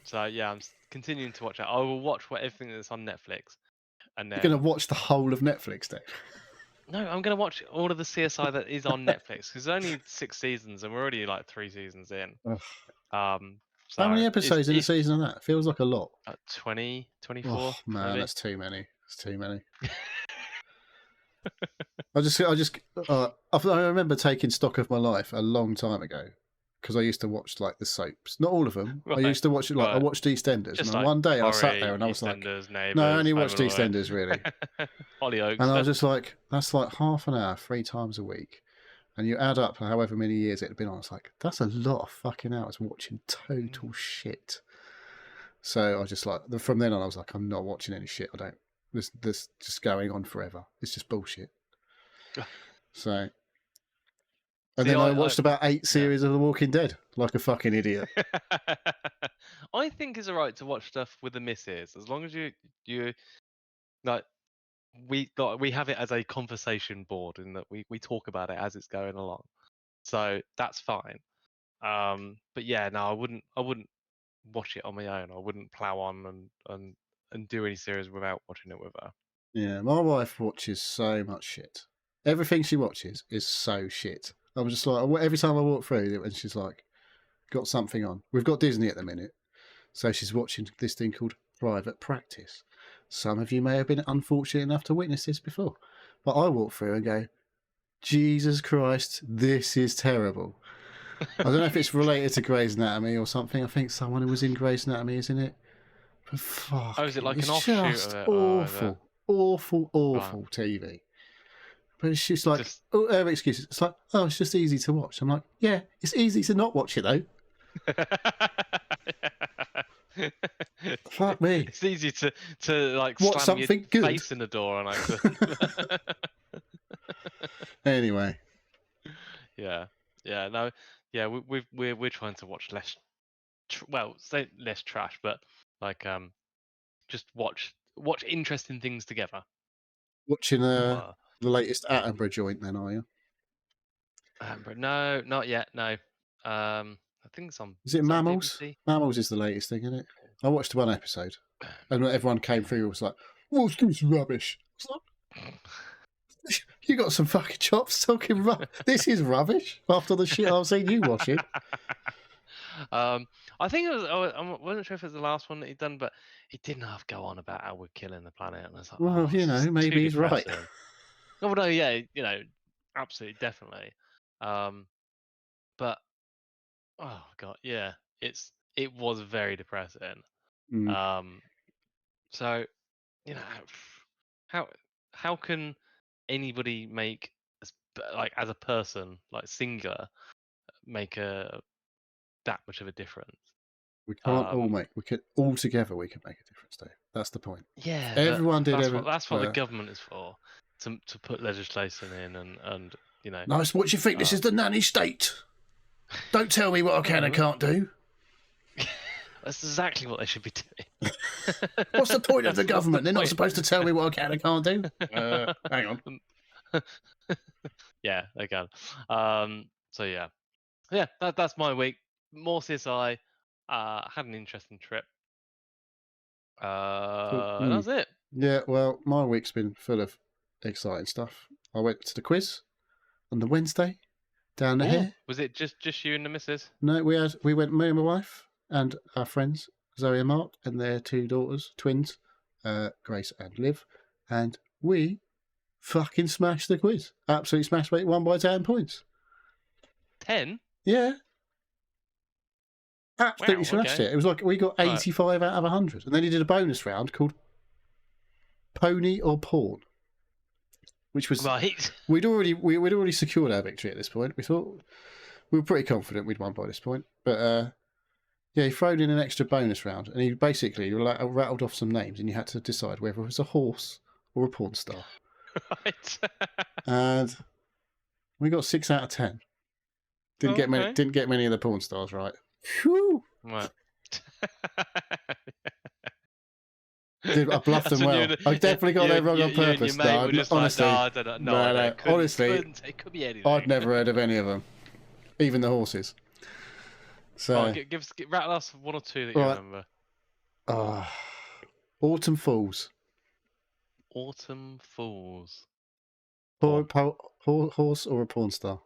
So yeah, I'm continuing to watch it. I will watch everything that's on Netflix, and then You're going to watch the whole of Netflix, Dave? no, I'm going to watch all of the CSI that is on Netflix because there's only 6 seasons, and we're already like 3 seasons in. Ugh. So How many episodes in a season of that? Feels like a lot. 20, 24. Oh man, maybe. that's too many. It's too many. I remember taking stock of my life a long time ago because I used to watch like the soaps. Not all of them. Right, I used to watch it like I right. watched EastEnders. Just and like one day I sat Corrie, there and I was like, EastEnders, no, I Neighbours, only Home watched and Away. EastEnders really. Hollyoaks. And I was just like, that's like half an hour, 3 times a week. And you add up however many years it had been on. It's like, that's a lot of fucking hours watching total shit. So I just like, from then on, I was like, I'm not watching any shit. I don't, this just going on forever. It's just bullshit. So, and See, then I watched about 8 series of The Walking Dead, like a fucking idiot. I think it's alright to watch stuff with the misses as long as you like we have it as a conversation board in that we talk about it as it's going along, so that's fine. But yeah, no, I wouldn't watch it on my own. I wouldn't plow on and do any series without watching it with her. Yeah, my wife watches so much shit. Everything she watches is so shit. I'm just like, every time I walk through it, and she's like, got something on. We've got Disney at the minute. So she's watching this thing called Private Practice. Some of you may have been unfortunate enough to witness this before. But I walk through and go, Jesus Christ, this is terrible. I don't know if it's related to Grey's Anatomy or something. I think someone who was in Grey's Anatomy is in it. But fuck. Oh, is it like it's an offshoot just of it? or is it- awful TV. But it's just like, excuses. It's like, oh, it's just easy to watch. I'm like, yeah, it's easy to not watch it though. Fuck me. It's easy to like Watch slam your something good. face in the door on accident. Anyway, yeah, no, yeah. We're trying to watch less, say less trash, but like just watch interesting things together. watching the latest Attenborough joint, then, are you? No, not yet. No. I think it's on. Is it on Mammals? BBC? Mammals is the latest thing, isn't it? I watched one episode, and everyone came through and was like, "What's this rubbish?" I was like, you got some fucking chops talking rubbish. This is rubbish after the shit I've seen you watch it. I think it was. I wasn't sure if it was the last one that he'd done, but he didn't have to go on about how we're killing the planet. And I was like, Well, oh, this is maybe too he's right. depressing. No, no, yeah, absolutely, definitely. But oh god, yeah, it was very depressing. So how can anybody make like as a person like singular make that much of a difference? We can't all make. We could all together. We can make a difference, Dave. That's the point. Yeah, Everyone did. That's what the government is for. To put legislation in and you know. Nice. What do you think? This is the nanny state. Don't tell me what I can and can't do. That's exactly what they should be doing. What's the point of the government? They're not supposed to tell me what I can and can't do. Hang on. Yeah, they can. So yeah, that's my week. More CSI. Had an interesting trip. And that's it. Yeah, well, my week's been full of exciting stuff. I went to the quiz on the Wednesday down here. Was it just you and the missus? No, we went, me and my wife and our friends, Zoe and Mark, and their 2 daughters, twins, Grace and Liv, and we fucking smashed the quiz. Absolutely smashed it. Won by 10 points. 10? Yeah. Absolutely smashed it. It was like we got 85 out of 100. And then he did a bonus round called Pony or Pawn, which was we'd already secured our victory at this point. We thought we were pretty confident we'd won by this point, but yeah, he thrown in an extra bonus round, and he basically rattled off some names, and you had to decide whether it was a horse or a porn star. Right. And we got 6 out of 10. Didn't get many of the porn stars right. Whew. Right. Dude, I bluffed them well. I definitely got that wrong on purpose. Honestly, honestly, it could be anything. I'd never heard of any of them, even the horses. So, rattle us 1 or 2 that you remember. Autumn Falls. Autumn Falls. Horse or a porn star?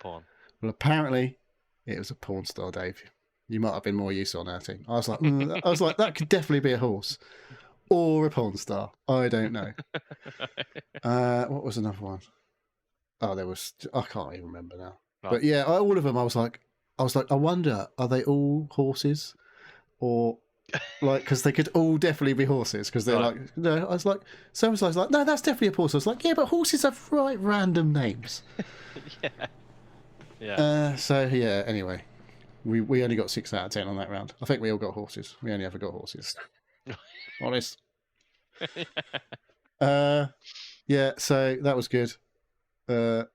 Porn. Well, apparently, it was a porn star, Dave. You might have been more used on our team. I was like, that could definitely be a horse or a porn star. I don't know. What was another one? Oh, I can't even remember now. Right. But yeah, all of them. I was like, I wonder, are they all horses, or like, because they could all definitely be horses, because they're like, no. I was like, so was like, no, that's definitely a horse. I was like, yeah, but horses have random names. Yeah. Yeah. So yeah. Anyway. We only got 6 out of 10 on that round. I think we all got horses. We only ever got horses. Honest. Yeah, so that was good. It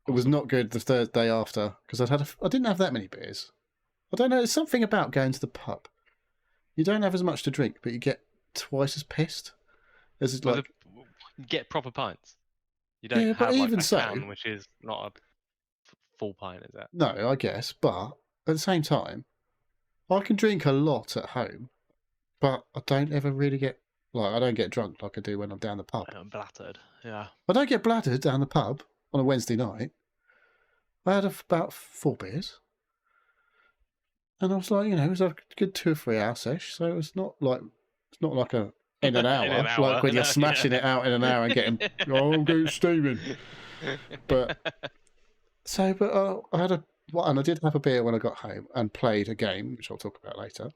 was not good the third day after, because I didn't have that many beers. I don't know, there's something about going to the pub. You don't have as much to drink, but you get twice as pissed. You get proper pints. You don't have even a can, which is not a full pint, is that? No, I guess, but at the same time, I can drink a lot at home, but I don't ever really get, I don't get drunk like I do when I'm down the pub. I'm blattered, yeah. I don't get bladdered down the pub on a Wednesday night. I had about 4 beers. And I was like, it was a good 2 or 3 hour sesh, so it's not like a in an hour, like when you're smashing it out in an hour and getting, I'm getting steaming. But I did have a beer when I got home and played a game, which I'll talk about later.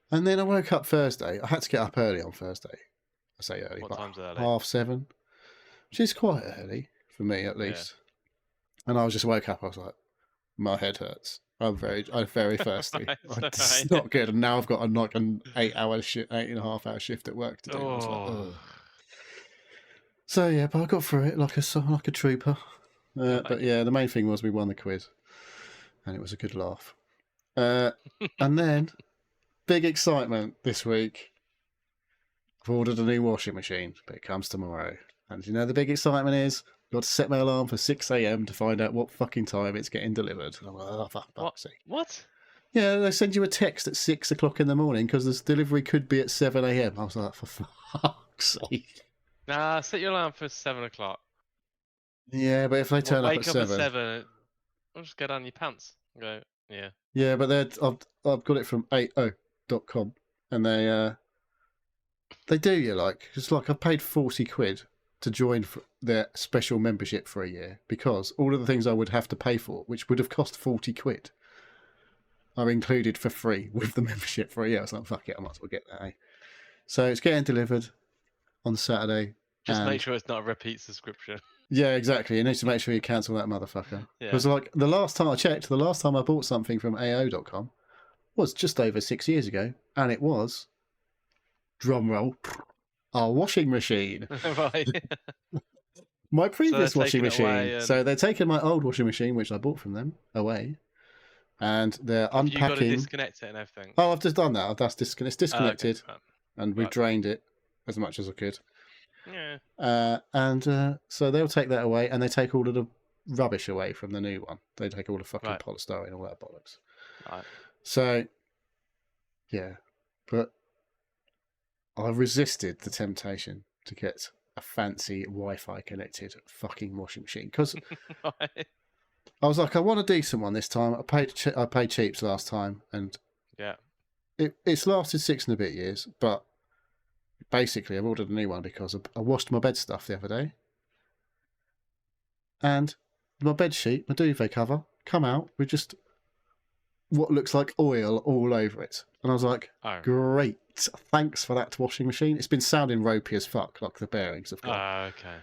And then I woke up Thursday. I had to get up early on Thursday. I say early, what time's early? 7:30, which is quite early for me at least. Yeah. And I just woke up. I was like, my head hurts. I'm very thirsty. It's not good. And now I've got an 8.5 hour shift at work to do. I was like, ugh. So yeah, but I got through it like a trooper. But yeah, the main thing was we won the quiz, and it was a good laugh. And then, big excitement this week. I've ordered a new washing machine, but it comes tomorrow. And the big excitement is I've got to set my alarm for 6 a.m. to find out what fucking time it's getting delivered. And I'm like, oh, for fuck's sake. What? Yeah, they send you a text at 6 o'clock in the morning because this delivery could be at 7 a.m. I was like, for fuck's sake. Nah, set your alarm for 7 o'clock. Yeah, but if they turn up at 7... Wake up at 7, I'll just go down your pants and go, yeah. Yeah, but I've got it from 80.com, and they do you it's like I've paid 40 quid to join their special membership for a year, because all of the things I would have to pay for, which would have cost 40 quid, are included for free with the membership for a year. I was like, fuck it, I might as well get that. So it's getting delivered on Saturday. Just make sure it's not a repeat subscription. Yeah, exactly. You need to make sure you cancel that motherfucker. Because the last time I checked, the last time I bought something from AO.com, was just over 6 years ago, and it was, drum roll, our washing machine. Right. My previous they're washing taking it machine. away and- So they're taking my old washing machine, which I bought from them, away, and they're Have you got to unpacking. disconnect it and everything? Oh, I've just done that. It's disconnected, Okay. and we've Right. drained it as much as I could. Yeah. So they'll take that away, and they take all of the rubbish away from the new one. They take all the fucking Right. polystyrene and all that bollocks. Right. So, yeah, but I resisted the temptation to get a fancy Wi-Fi connected fucking washing machine because Right. I was like, I want a decent one this time. I paid cheaps last time, and Yeah. it's lasted 6 and a bit years. But basically, I've ordered a new one because I washed my bed stuff the other day, and my bed sheet, my duvet cover, come out with just what looks like oil all over it, and I was like, Oh. great, thanks for that washing machine. It's been sounding ropey as fuck, like the bearings have gone. Okay.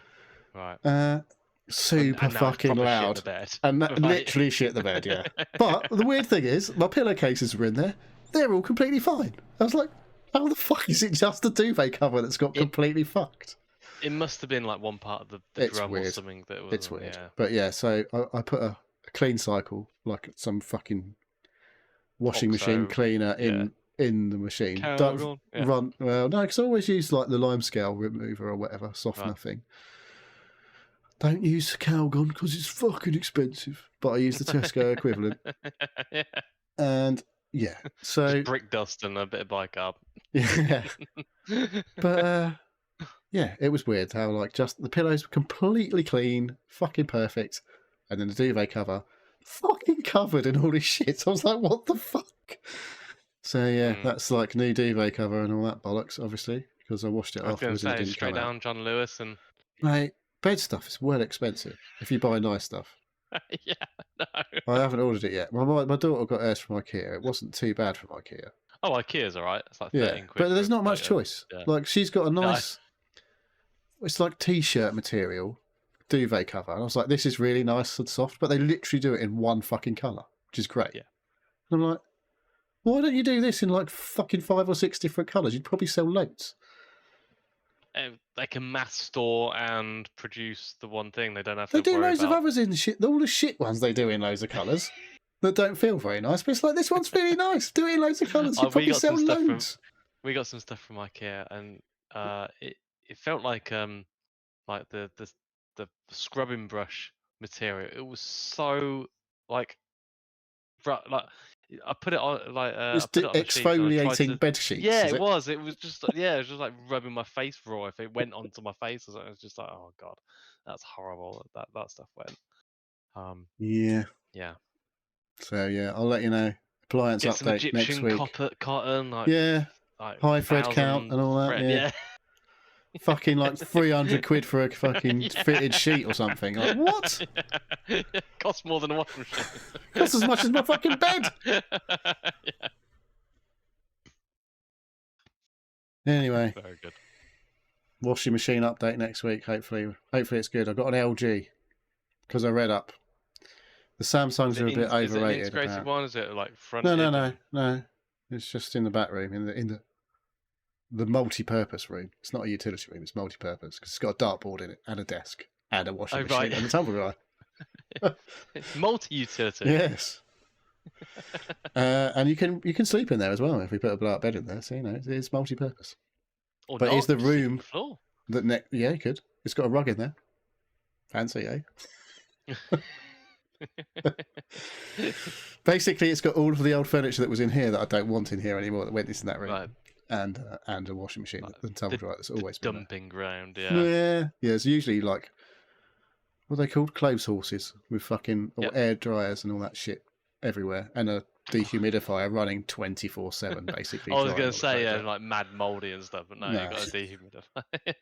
Right. Super And now it's fucking proper shit loud. the bed. And that Right. literally shit the bed, yeah. But the weird thing is, my pillowcases were in there. They're all completely fine. I was like, how the fuck is it just the duvet cover that's got completely fucked? It must have been like one part of the It's drum or weird. something that was. It's weird. Yeah. But yeah, so I put a clean cycle, like some fucking washing machine Oxo, cleaner in the machine. Don't Calgon, yeah. run, well, no, because I always use like the limescale remover or whatever, softener thing. Don't use Calgon because it's fucking expensive. But I use the Tesco equivalent. Yeah. And yeah, so Just brick dust and a bit of bicarb. yeah, but yeah, it was weird how like just the pillows were completely clean, fucking perfect, and then the duvet cover fucking covered in all this shit. I was like, what the fuck? So yeah, that's like new duvet cover and all that bollocks, obviously, because I washed it I was going to afterwards and it say didn't straight come out. down John Lewis and Mate, bed stuff is well expensive if you buy nice stuff. yeah, no. I haven't ordered it yet. My daughter got hers from IKEA. It wasn't too bad from IKEA. Oh, IKEA's alright. It's like 13 Yeah, quid. but there's for not much like a- choice. yeah. Like she's got a nice, it's like t-shirt material duvet cover, and I was like, this is really nice and soft. But they literally do it in one fucking colour, which is great. Yeah. And I'm like, why don't you do this in like fucking 5 or 6 different colours? You'd probably sell loads. They can mass store and produce the one thing. They don't have to. They do worry loads about... of others in shit. All the shit ones they do in loads of colours that don't feel very nice. But it's like, this one's really nice. Do it in loads of colours. Oh, You we probably got sell some stuff from- loads. We got some stuff from IKEA, and it felt like the scrubbing brush material. It was so like I put it on like It's I put it on the sheets and I tried exfoliating to- bed sheets. Yeah, is it was. It was just yeah, it was just like rubbing my face raw. If it went onto my face or something, it was just like, oh god, that's horrible. That stuff went. Yeah. Yeah. So yeah, I'll let you know. Appliance Get some update next Egyptian week. cotton. Like, Yeah, like high thread count 1,000 and all that. thread, Yeah. Fucking like 300 quid for a fucking Yeah. fitted sheet or something. Like what? Costs more than a washing machine. Costs as much as my fucking bed. Yeah. Anyway, Very good. washing machine update next week. Hopefully it's good. I got an LG because I read up. The Samsungs are a bit Is it an overrated. integrated apparently. one? Is it like front? No. It's just in the back room, in the multi-purpose room. It's not a utility room. It's multi-purpose because it's got a dartboard in it and a desk and a washing Oh, machine right. and a tumble dryer. It's multi-utility. Yes. And you can sleep in there as well if we put a blow-up bed in there. So it's multi-purpose. Or But not, is the just sleep on room- the floor. Yeah, you could. It's got a rug in there. Fancy, eh? Basically, it's got all of the old furniture that was in here that I don't want in here anymore. That went into that room, Right. and a washing machine, Like and tumble dryer that's always The been dumping ground. there. Yeah. It's usually like what are they called, clothes horses with fucking or Yep. air dryers and all that shit everywhere, and a dehumidifier running 24/7, basically. I was drying going all to the say clothes out. like mad mouldy and stuff, but no, No. you've got a dehumidifier.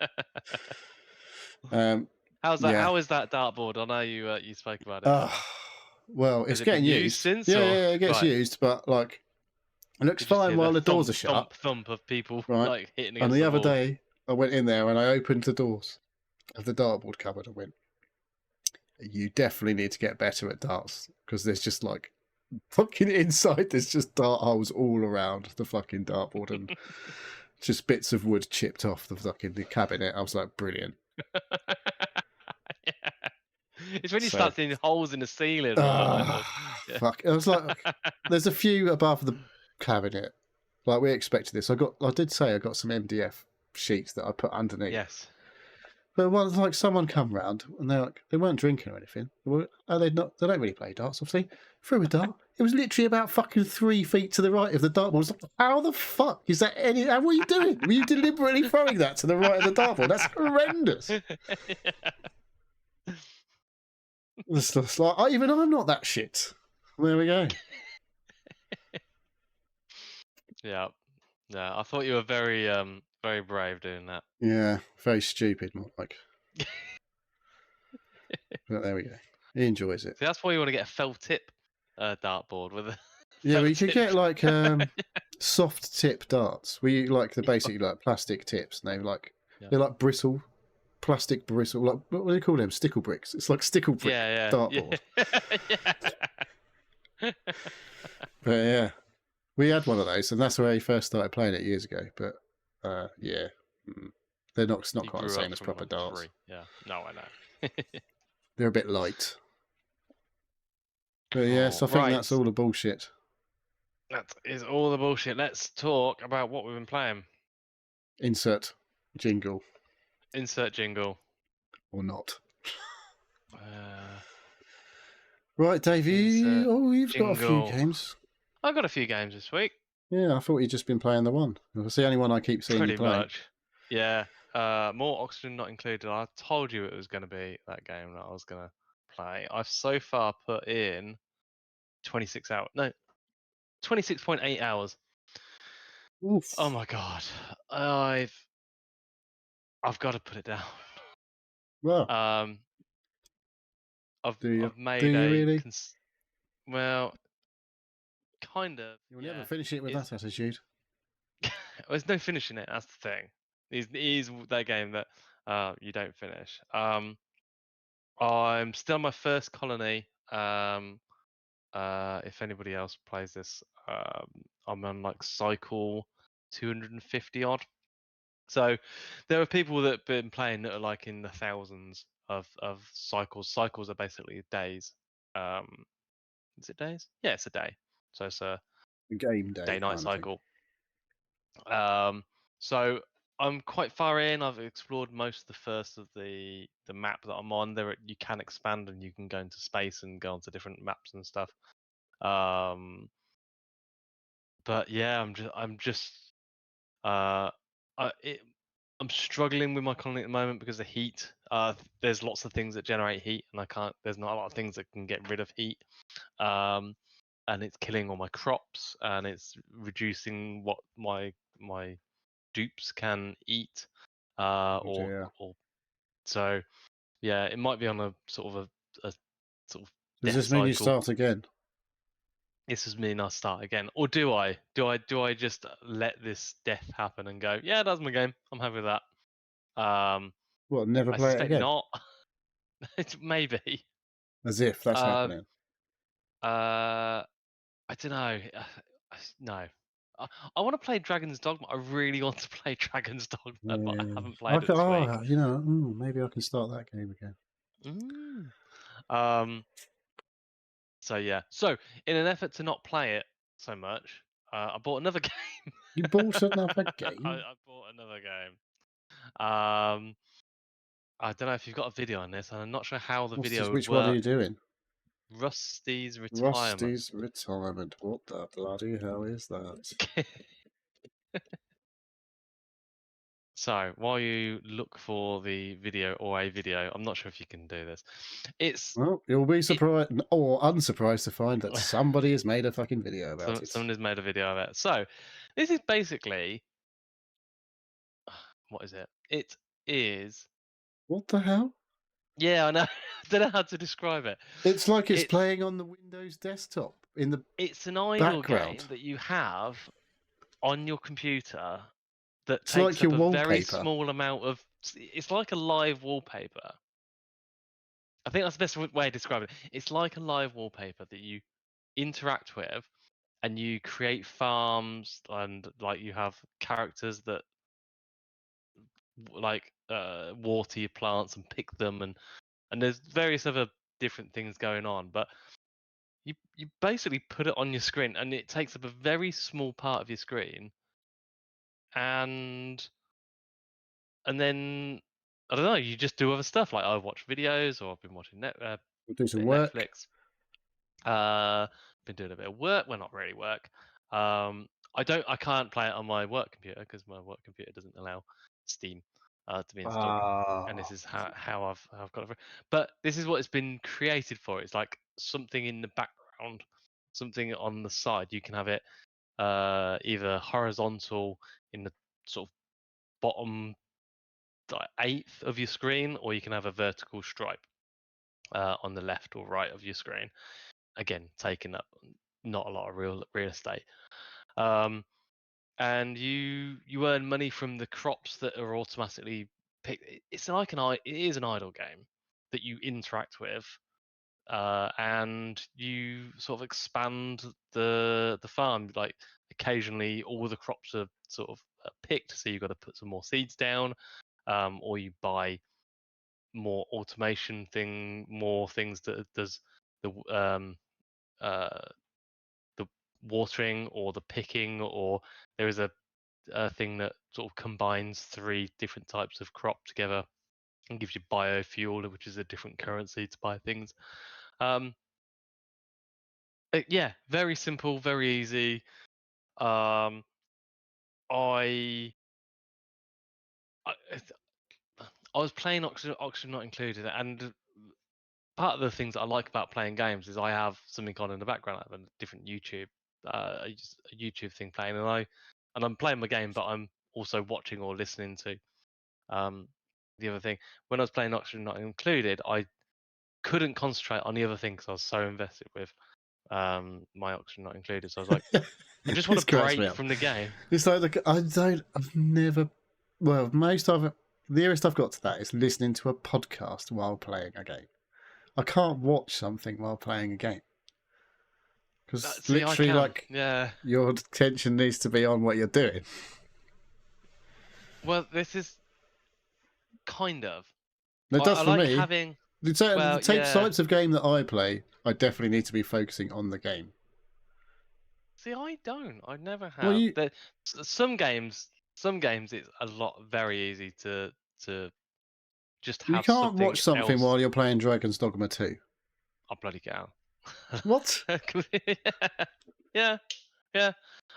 Um, Yeah. yeah. How is that dartboard? I know you spoke about it. Well, Has it's it been getting used used. since, Yeah, or- yeah, it gets Right. used, but like it looks You just fine hear while the doors are thump, shut. Thump of people Right. like hitting And against the other wall. day, I went in there and I opened the doors of the dartboard cupboard and went, "You definitely need to get better at darts because there's just like fucking inside, there's just dart holes all around the fucking dartboard and just bits of wood chipped off the fucking cabinet. I was like, brilliant. Yeah. It's when you So- start seeing holes in the ceiling. Yeah. Fuck. I was like, there's a few above the cabinet. Like we expected this. I did say I got some MDF sheets that I put underneath. Yes. But once, like, someone come round and they weren't drinking or anything. They don't really play darts, obviously. Threw a dart. It was literally about fucking 3 feet to the right of the dartboard. I was like, how the fuck is that any? What are you doing? Were you deliberately throwing that to the right of the dartboard? That's horrendous. It's just like, even I'm not that shit. There we go. Yeah. Yeah. I thought you were very very brave doing that. Yeah, very stupid, more like. But there we go. He enjoys it. See, that's why you want to get a felt tip dartboard with a Yeah, felt we could tip. get like soft tip darts. We like the basically like plastic tips, and they're like bristle, plastic bristle. Like what do they call them? Stickle bricks. It's like stickle brick dartboard. Yeah. But yeah, we had one of those, and that's where he first started playing it years ago. But yeah, they're not. It's not You quite the grew same up as from, proper like, darts. 3. Yeah. No, I know. They're a bit light. But yeah, so I think that's all the bullshit. That is all the bullshit. Let's talk about what we've been playing. Insert jingle Insert jingle. or not. Uh, Right, Dave. You've got a few jingle. games. I've got a few games this week. Yeah, I thought you'd just been playing the one. It's the only one I keep seeing you Pretty play. much. Yeah. More Oxygen Not Included. I told you it was going to be that game that I was going to play. I've so far put in 26 hours. No, 26.8 hours. Oof. Oh my god. I've got to put it down. Well, I've made do you really? Well, kind of. You'll never finish it with that attitude. There's no finishing it. That's the thing. It is that game that you don't finish. I'm still on my first colony. If anybody else plays this, I'm on like cycle 250 odd. So there are people that have been playing that are like in the thousands of cycles. Cycles are basically days. Is it days? Yeah, it's a day. So it's a game day-night cycle. So I'm quite far in. I've explored most of the first of the map that I'm on. There you can expand and you can go into space and go onto different maps and stuff. But yeah, I'm struggling with my colony at the moment because of heat. There's lots of things that generate heat, and there's not a lot of things that can get rid of heat. And it's killing all my crops, and it's reducing what my dupes can eat. So yeah, it might be on a sort of a sort of. Does this mean you start again? This is mean I start again, or do I? Do I just let this death happen and go? Yeah, that's my game. I'm happy with that. What? Never play it again? Not. Maybe. As if that's happening. I don't know. No. I want to play Dragon's Dogma. I really want to play Dragon's Dogma, but I haven't played it this week. Maybe I can start that game again. So yeah. So in an effort to not play it so much, I bought another game. You bought another game? I bought another game. I don't know if you've got a video on this, and I'm not sure how the video would Which work. one are you doing? Rusty's Retirement. Rusty's Retirement. What the bloody hell is that? So while you look for the video or a video, I'm not sure if you can do this. Well, you'll be surprised or unsurprised to find that somebody has made a fucking video about it. Someone has made a video of it. So this is basically, what is it? It is. What the hell? Yeah, I know. I don't know how to describe it. It's like it's playing on the Windows desktop in the. It's an idle game that you have on your computer that takes up a very small amount of. It's like a live wallpaper. I think that's the best way to describe it. It's like a live wallpaper that you interact with, and you create farms, and like you have characters that like water your plants and pick them, and there's various other different things going on, but you basically put it on your screen and it takes up a very small part of your screen, and then I don't know, you just do other stuff. Like I watch videos, or I've been watching We'll do some bit of work. Netflix. Been doing a bit of work. Well, not really work. I can't play it on my work computer because my work computer doesn't allow Steam to be installed. And this is how I've got it. But this is what it's been created for. It's like something in the background, something on the side. You can have it either horizontal in the sort of bottom eighth of your screen, or you can have a vertical stripe on the left or right of your screen. Again, taking up not a lot of real estate. And you earn money from the crops that are automatically picked. It is an idle game that you interact with, and you sort of expand the farm. Like occasionally, all the crops are sort of picked, so you've got to put some more seeds down, or you buy more automation more things that does the the watering or the picking, or there is a thing that sort of combines 3 different types of crop together and gives you biofuel, which is a different currency to buy things. Yeah, very simple, very easy. Um, I, I I was playing Oxygen Not Included, and part of the things that I like about playing games is I have something on in the background. I have a different YouTube, a YouTube thing playing, and I'm playing my game, but I'm also watching or listening to the other thing. When I was playing Oxygen Not Included, I couldn't concentrate on the other thing because I was so invested with my Oxygen Not Included. So I was like, I just want This to cracks me break up. from the game. It's like I've never. Well, the nearest I've got to that is listening to a podcast while playing a game. I can't watch something while playing a game because See, I literally, can. like, Yeah. your attention needs to be on what you're doing. Well, this is kind of. It does I for like me. having. The Well, yeah. types of game that I play, I definitely need to be focusing on the game. See, I don't. I never Well, have. Some games, it's a lot very easy to just you have can't something watch something else. while you're playing Dragon's Dogma 2. I'll bloody get out. What? Yeah, yeah.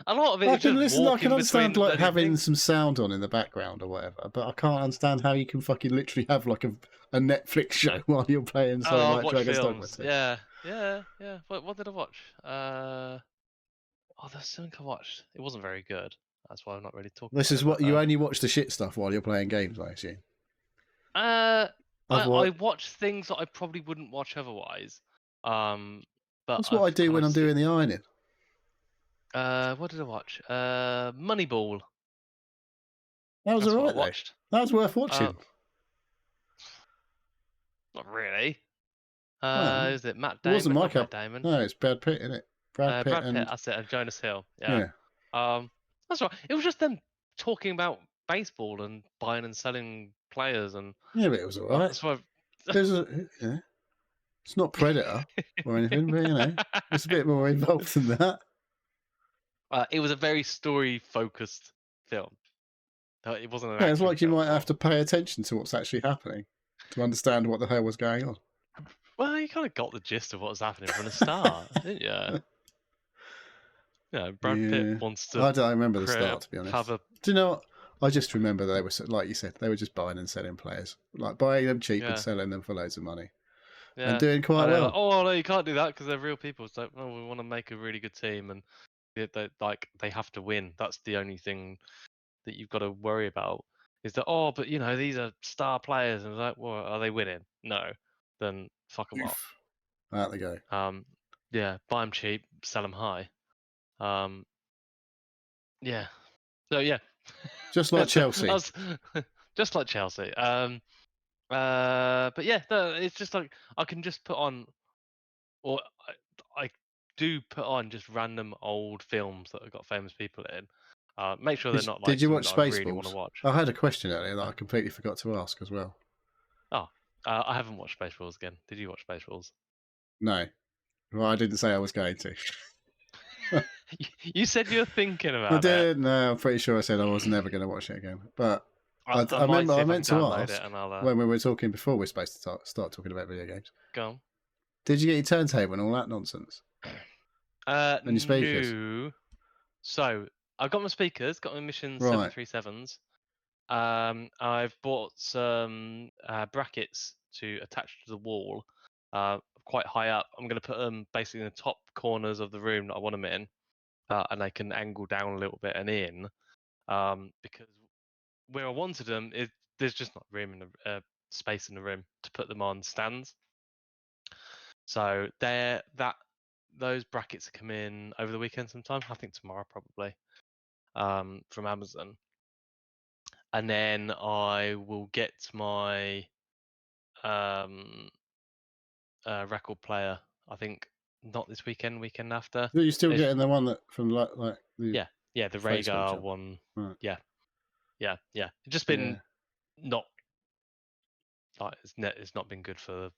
A lot of it I is can just listen. I can walking understand between like bloody having things. some sound on in the background or whatever, but I can't understand how you can fucking literally have like a Netflix show while you're playing something Oh, I've like watched Dragon's Dogma films. 2. Yeah, yeah, yeah. What did I watch? Oh, there's something I watched. It wasn't very good. That's why I'm not really talking This about is it. what But you only watch the shit stuff while you're playing games, I assume. I've I watched. watch things that I probably wouldn't watch otherwise. But That's what I I've do kind when of I'm doing the ironing. what did I watch? Moneyball. That was That's what I alright though. watched. That was worth watching. Not really. Well, Is it Matt it wasn't Damon? my Not Matt cup. Damon. No, it's Brad Pitt, isn't it? Brad Pitt Brad Pitt. and That's it. And Jonas Hill. yeah. That's right. It was just them talking about baseball and buying and selling players, and Yeah, but it was alright. that's why. Yeah. It's not Predator or anything, but it's a bit more involved than that. It was a very story-focused film. It wasn't an Yeah, it's action like you film might at all. have to pay attention to what's actually happening to understand what the hell was going on. Well, you kind of got the gist of what was happening from the start, didn't you? Yeah, Brad Pitt wants to I don't remember the start, to be honest. have a. Do you know what? I just remember they were, like you said, they were just buying and selling players. Like buying them cheap Yeah. and selling them for loads of money. Yeah. And doing quite well. Like, oh, no, you can't do that because they're real people. It's like, oh, we want to make a really good team, and they have to win. That's the only thing that you've got to worry about. Is that, oh, but these are star players, and it's like, well, are they winning? No, then fuck them off. Out they go. Yeah, buy them cheap, sell them high. Yeah. So yeah. Just like Chelsea. Just like Chelsea. But yeah, it's just like I can just put on, or I do put on just random old films that have got famous people in. Make sure they're not like Did you something watch that I really want to Spaceballs? watch. I had a question earlier that I completely forgot to ask as well. Oh, I haven't watched Spaceballs again. Did you watch Spaceballs? No. Well, I didn't say I was going to. You said you were thinking I about it. did. No, I'm pretty sure I said I was never going to watch it again. But I might remember see I if meant can to download ask it and I'll when we were talking before we're supposed to start talking about video games. go on. Did you get your turntable and all that nonsense? And your speakers? No. So I've got my speakers, got my Mission Right. 737s. I've bought some brackets to attach to the wall, quite high up. I'm going to put them basically in the top corners of the room that I want them in, and they can angle down a little bit and in, because where I wanted them, there's just not room in the space in the room to put them on stands. So those brackets come in over the weekend sometime. I think tomorrow probably, from Amazon. And then I will get my record player. I think not this weekend, weekend after. Are you still getting the one that from like the Yeah, the Facebook Rhaegar shop? one. Right. Yeah. It's just been not like it's not been good for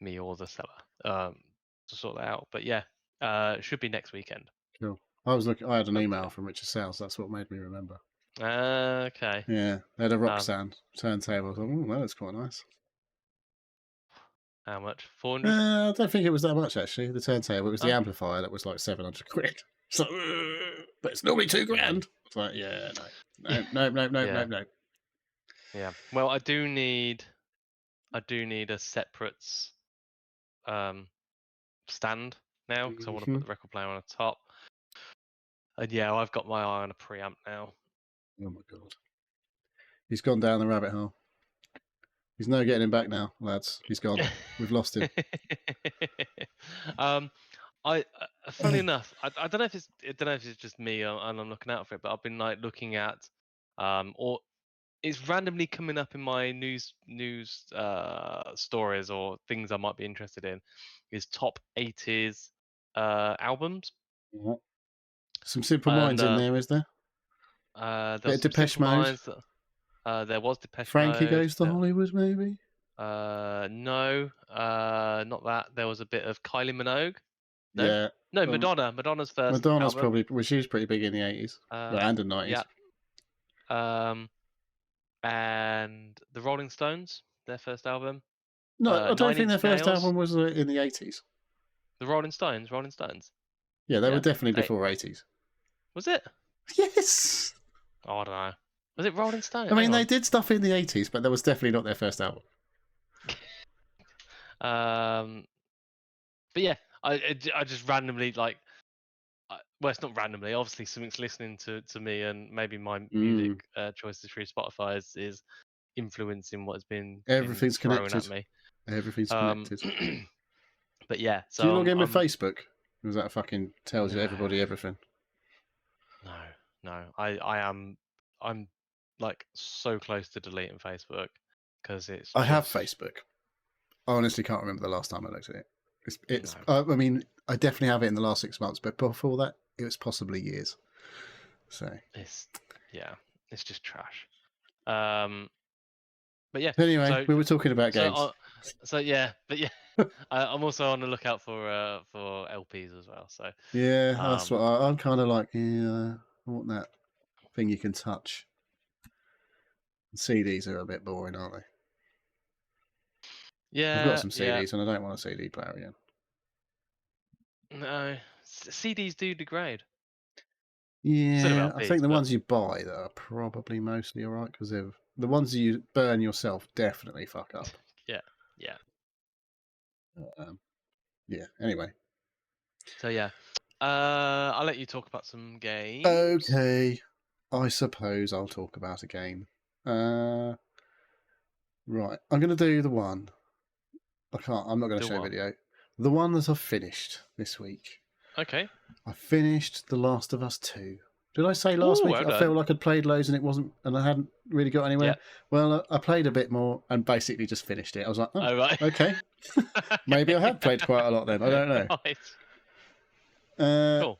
me or the seller to sort that out. But yeah, it should be next weekend. Cool. I had an email from Richard Sales. That's what made me remember. Okay. Yeah, they had a Roxanne turntable. I thought, oh, that looks quite nice. How much? 400? I don't think it was that much actually. The turntable. It was the amplifier that was like 700 quid. So, but it's normally £2,000. It's like, yeah, no. Yeah. Well, I do need a separate stand now because I want to put the record player on the top. And yeah, I've got my eye on a preamp now. Oh my god, he's gone down the rabbit hole. He's no getting him back now, lads. He's gone. We've lost him. Funny enough, I don't know if it's just me and I'm looking out for it, but I've been like looking at, or it's randomly coming up in my news stories or things I might be interested in, is top 80s albums. Yeah. Some Simple Minds in there, is there? There's Depeche Mode. There was Depeche Frankie Mode. Goes to Hollywood, maybe. No, not that. There was a bit of Kylie Minogue. No? Yeah. No, Madonna. Madonna's first. Madonna's album. probably. Well, she was pretty big in the 80s and the 90s. Yeah. And the Rolling Stones, their first album. No, I don't think their first album was in the 80s. The Rolling Stones. Yeah, they were definitely before 80s. Was it? Yes. Oh, I don't know. Was it Rolling Stones? I mean, they did stuff in the 80s, but that was definitely not their first album. But yeah, I just randomly like. Well, it's not randomly. Obviously, something's listening to me, and maybe my music choices through Spotify is influencing what's been everything's thrown connected. at me. Everything's connected. But yeah, so do you log in with Facebook? Because that fucking tells you everybody everything. No. I'm like so close to deleting Facebook because it's. I have Facebook. I honestly can't remember the last time I looked at it. It's. I mean, I definitely have it in the last 6 months, but before that, it was possibly years. So it's just trash. But yeah. Anyway, we were talking about games. I'm also on the lookout for LPs as well. So yeah, that's what I'm kind of like. Yeah, I want that thing you can touch. CDs are a bit boring, aren't they? Yeah, I've got some CDs and I don't want a CD player again. No, CDs do degrade. Yeah, I think the ones you buy that are probably mostly alright because the ones you burn yourself definitely fuck up. Yeah. Anyway. So yeah, I'll let you talk about some games. Okay, I suppose I'll talk about a game. Right, I'm going to do the one. I'm not going to show a video. The one that I've finished this week. Okay. I finished The Last of Us 2. Did I say last week I felt like I'd played loads and I hadn't really got anywhere? Yeah. Well, I played a bit more and basically just finished it. I was like, oh right. Okay. Maybe I have played quite a lot then. I don't know. Cool.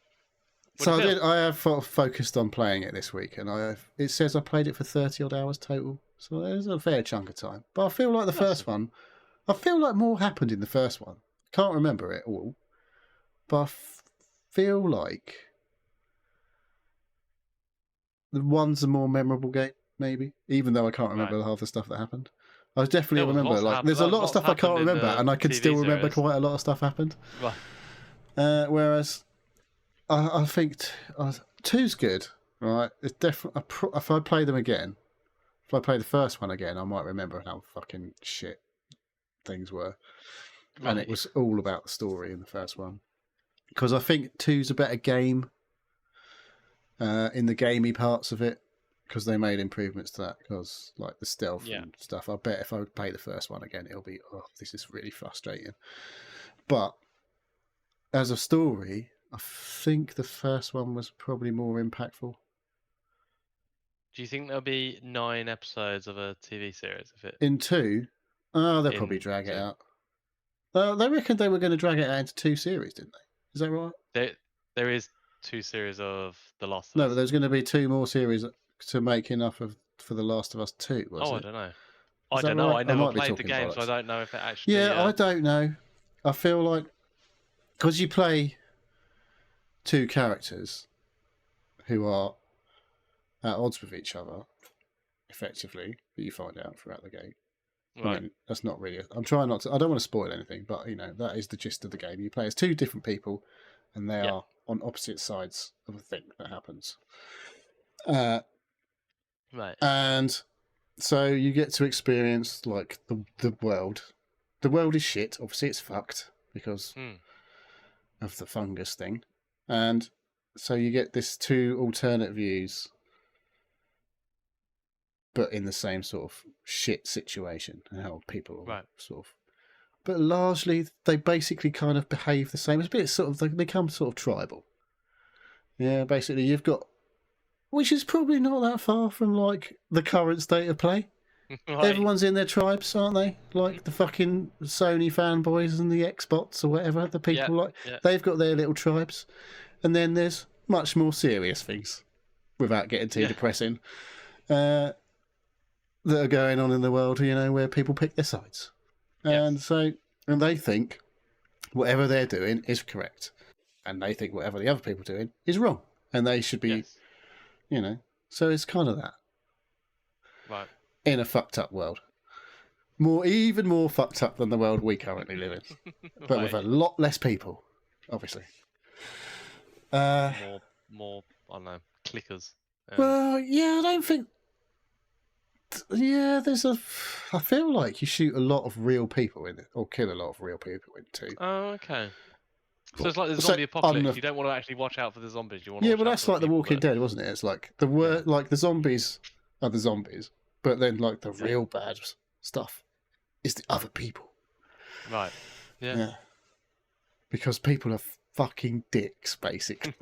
So What do you feel? I have focused on playing it this week, and it says I played it for 30 odd hours total. So there's a fair chunk of time. But I feel like the first one, I feel like more happened in the first one. Can't remember it all, but I feel like the one's a more memorable game, maybe. Even though I can't remember half the stuff that happened, I definitely There was remember. lots Like, happened- there's a there was lot of lots stuff I can't happened in remember, the and I can TV still remember series. quite a lot of stuff happened. Right. Whereas I think two's good, right? It's definitely if I play them again, if I play the first one again, I might remember how fucking shit things were, and it was all about the story in the first one. Because I think two's a better game in the gamey parts of it, because they made improvements to that. Because like the stealth and stuff, I bet if I play the first one again, it'll be this is really frustrating. But as a story, I think the first one was probably more impactful. Do you think there'll be 9 episodes of a TV series? In 2, they'll probably drag it out. They reckoned they were going to drag it out into 2 series, didn't they? Is that right? There is 2 series of The Last of No, Us. but there's going to be 2 more series to make enough for The Last of Us 2, was it? I don't know. I don't know. Right? I never played the talking game, bollocks. so I don't know if it actually... Yeah, I don't know. I feel like... Because you play 2 characters who are at odds with each other, effectively, that you find out throughout the game. Right. I mean, that's not really... I'm trying not to... I don't want to spoil anything, but, that is the gist of the game. You play as 2 different people, and they are on opposite sides of a thing that happens. Right. And so you get to experience, like, the world. The world is shit. Obviously, it's fucked because of the fungus thing. And so you get this 2 alternate views, but in the same sort of shit situation, and how people sort of... But largely, they basically kind of behave the same. It's a bit sort of... They become sort of tribal. Yeah, basically, you've got... Which is probably not that far from, like, the current state of play. Everyone's in their tribes, aren't they? Like the fucking Sony fanboys and the Xbots or whatever. The people they've got their little tribes. And then there's much more serious things, without getting too depressing, that are going on in the world, where people pick their sides. And and they think whatever they're doing is correct. And they think whatever the other people are doing is wrong. And they should be, so it's kind of that. Right. In a fucked up world. Even more fucked up than the world we currently live in. But with a lot less people, obviously. More, I don't know, clickers. Well, yeah, I don't think... Yeah, I feel like you shoot a lot of real people in it, or kill a lot of real people in too. Oh, okay. So it's like the zombie apocalypse. You don't want to actually watch out for the zombies. You want to that's like The Walking Dead, wasn't it? It's like like the zombies are the zombies, but then like the real bad stuff is the other people. Right. Yeah. Because people are fucking dicks, basically.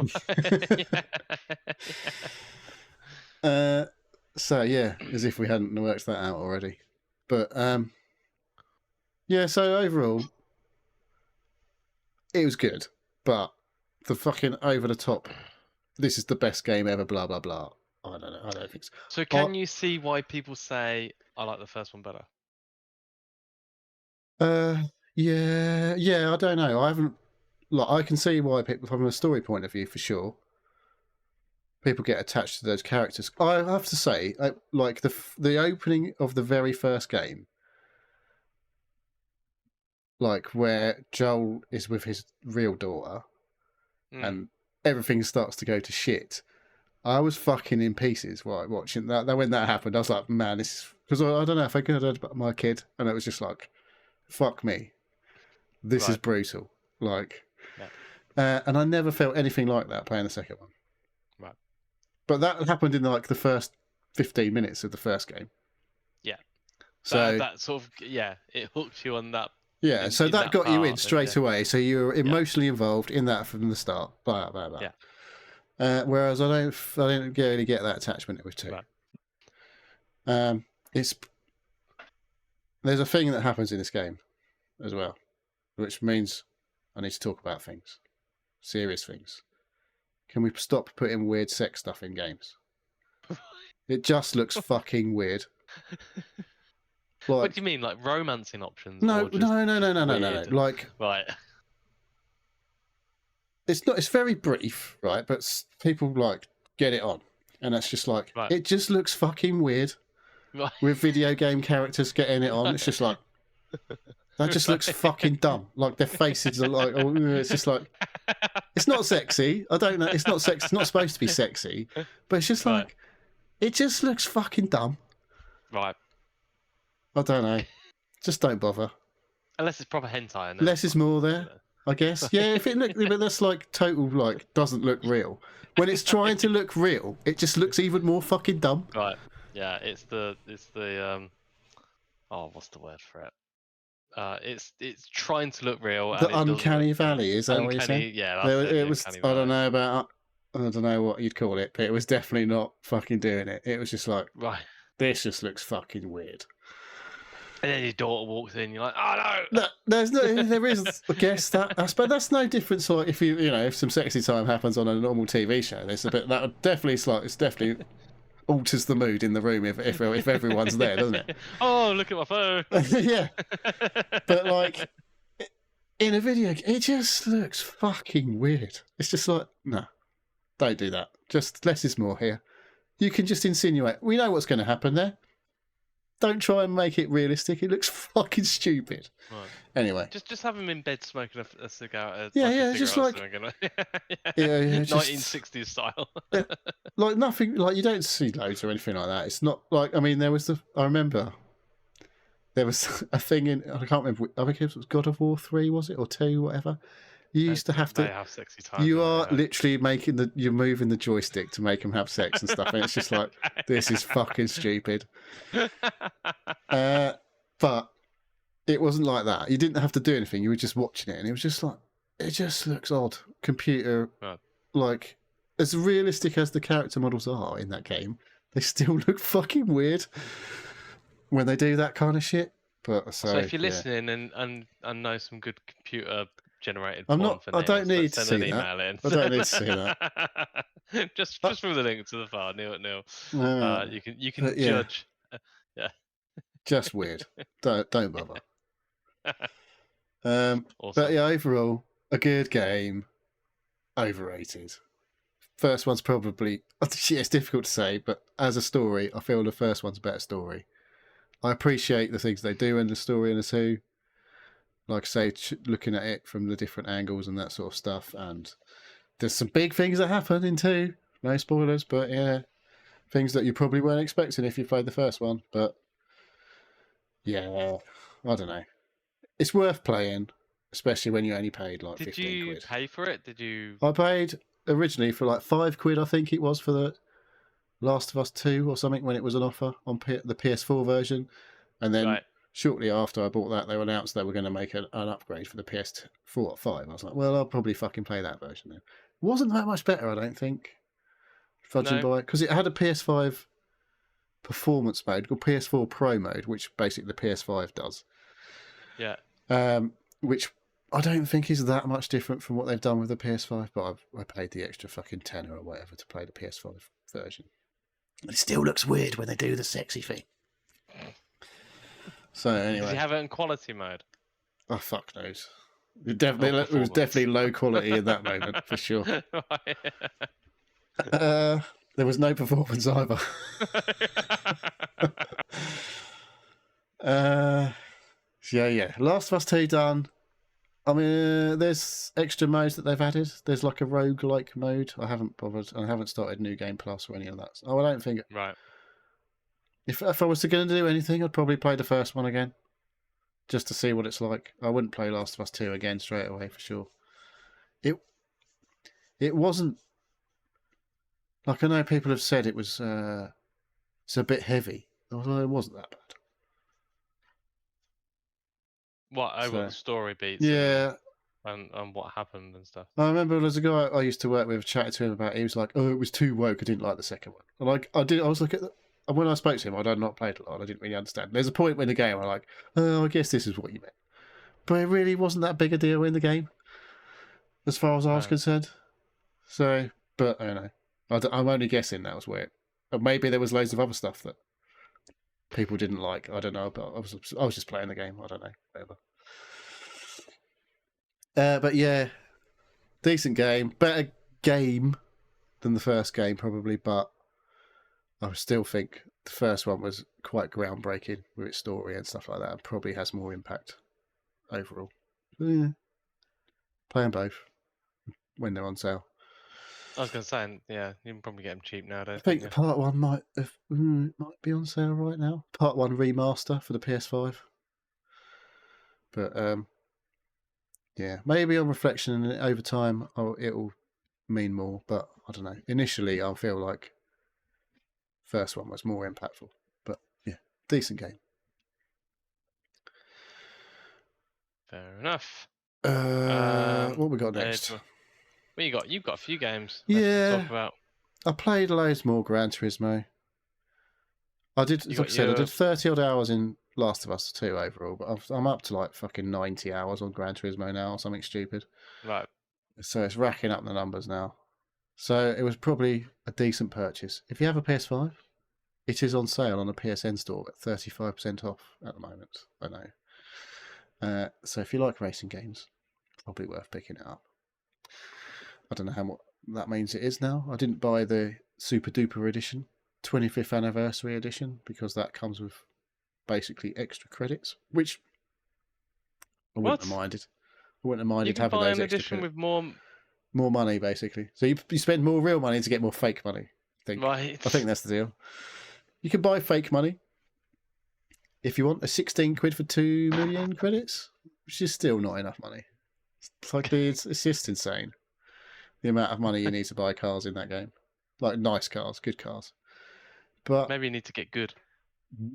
So yeah, as if we hadn't worked that out already. But so overall it was good, but the fucking over the top, this is the best game ever, blah blah blah. I don't know. I don't think so. So can you see why people say I like the first one better? Yeah, I don't know. I haven't... I can see why people, from a story point of view, for sure, people get attached to those characters. I have to say, like the opening of the very first game, like where Joel is with his real daughter, and everything starts to go to shit. I was fucking in pieces while watching that. When that happened, I was like, man, this is... Because I don't know if I could have heard about my kid, and it was just like, fuck me. This is brutal. Like... and I never felt anything like that playing the second one. Right. But that happened in like the first 15 minutes of the first game. Yeah. So that sort of... Yeah, it hooked you on that. Yeah, so that got you in straight away. So you were emotionally involved in that from the start. Blah, blah, blah. Yeah. Whereas I didn't really get that attachment with 2. Right. There's a thing that happens in this game as well, which means I need to talk about things. serious things. Can we stop putting weird sex stuff in games? It just looks fucking weird. Like, what do you mean, like romancing options? no, or just no. weird? Like, Right. it's not. It's very brief, right? But people like get it on, and that's just like Right. it just looks fucking weird Right. with video game characters getting it on. It's just like that just looks fucking dumb. Like their faces are like, oh, it's just like it's not sexy. I don't know. It's not sex. It's not supposed to be sexy, but it's just like it just looks fucking dumb. Right. I don't know. Just don't bother. Unless it's proper hentai. And Less is more there, I guess. Yeah, if it look, but that's like total like doesn't look real. When it's trying to look real, it just looks even more fucking dumb. Right. Yeah. It's the oh, what's the word for it? It's trying to look real. The and it uncanny doesn't look valley, is that what you're saying? Yeah. That's It was. uncanny I don't valley. know about. I don't know what you'd call it, but it was definitely not fucking doing it. It was just like Right. this just looks fucking weird. And then your daughter walks in, you're like, oh no! No, there is, I guess but that's no difference. Like if if some sexy time happens on a normal TV show, there's a bit that would definitely it's definitely alters the mood in the room if everyone's there, doesn't it? Oh, look at my phone! Yeah, but like in a video, it just looks fucking weird. It's just like no, don't do that. Just less is more here. You can just insinuate. We know what's going to happen there. Don't try and make it realistic. It looks fucking stupid. Right. Anyway, Just have him in bed smoking a cigar. Just like yeah, just 1960s style. like nothing. Like you don't see loads or anything like that. It's not like I mean there was I remember there was a thing in I can't remember. I think it was God of War 3, was it, or 2, whatever. You used to have They to. have sexy times. You are literally you're moving the joystick to make them have sex and stuff, and it's just like this is fucking stupid. But it wasn't like that. You didn't have to do anything. You were just watching it, and it was just like it just looks odd. Computer, Right. like as realistic as the character models are in that game, they still look fucking weird when they do that kind of shit. But So if you're listening and know some good computer generated I'm porn not. for I Neil, don't need to send see an that. email in. I don't need to see that. just through the link to the file, Neil. No, You can But, yeah. judge. just weird. Don't bother. Awesome. But yeah, overall, a good game. Overrated. First one's probably. It's difficult to say, but as a story, I feel the first one's a better story. I appreciate the things they do in the story in the two. Like I say, looking at it from the different angles and that sort of stuff. And there's some big things that happen in 2. No spoilers, but yeah, things that you probably weren't expecting if you played the first one. But yeah, I don't know. It's worth playing, especially when you only paid like Did 15 you quid. pay for it? Did you? I paid originally for like 5 quid, I think it was, for the Last of Us 2 or something when it was an offer on the PS4 version. And then Right. shortly after I bought that, they announced they were going to make an upgrade for the PS4 or 5. I was like, well, I'll probably fucking play that version then. It wasn't that much better, I don't think. Fudging No. by because it had a PS5 performance mode called PS4 Pro mode, which basically the PS5 does. Yeah. Which I don't think is that much different from what they've done with the PS5, but I paid the extra fucking tenner or whatever to play the PS5 version. It still looks weird when they do the sexy thing. So anyway, Did you have it in quality mode? oh fuck knows. It was definitely low quality in that moment for sure. There was no performance either. Yeah. Last of Us 2 done. I mean, there's extra modes that they've added. There's like a roguelike mode. I haven't bothered. I haven't started New Game Plus or any of that. Oh, I don't think. Right. If I was going to do anything, I'd probably play the first one again, just to see what it's like. I wouldn't play Last of Us 2 again straight away for sure. It wasn't like I know people have said it was. It's a bit heavy. Although it wasn't that bad. What over So- the story beats? Yeah, And what happened and stuff. I remember there's a guy I used to work with, chatted to him about it. He was like, "Oh, it was too woke. I didn't like the second one." And like I was like, when I spoke to him, I'd not played a lot. I didn't really understand. There's a point in the game I'm like, "Oh, I guess this is what you meant," but it really wasn't that big a deal in the game. as far as I was Right. concerned. So, but I don't know. I'm only guessing that was where. Maybe there was loads of other stuff that people didn't like. I don't know, but I was just playing the game. I don't know, whatever. But yeah, decent game, better game than the first game probably, but I still think the first one was quite groundbreaking with its story and stuff like that, and probably has more impact overall. So, yeah, play them both when they're on sale. I was going to say, yeah, you can probably get them cheap nowadays. I think can't part one might be on sale right now. Part one remaster for the PS5. But yeah, maybe on reflection and over time it'll mean more. But I don't know. Initially, I feel like first one was more impactful. But yeah, decent game. Fair enough. What we got next? What you got? You've got a few games. Yeah, To talk about. I played loads more Gran Turismo. I did, like I said, I did 30 odd hours in Last of Us 2 overall, but I'm up to like fucking 90 hours on Gran Turismo now or something stupid. Right. So it's racking up the numbers now. So it was probably a decent purchase. If you have a PS5, it is on sale on the PSN store at 35% off at the moment. I know. So if you like racing games, probably worth picking it up. I don't know how much that means it is now. I didn't buy the Super Duper edition, 25th anniversary edition, because that comes with basically extra credits, which I wouldn't have minded. I wouldn't have minded having those extra credits. With more money, basically. So you spend more real money to get more fake money. Right. I think that's the deal. You can buy fake money if you want. A 16 quid for 2 million credits, which is still not enough money. It's like it's just insane. The amount of money you need to buy cars in that game. Like nice cars, good cars. But maybe you need to get good.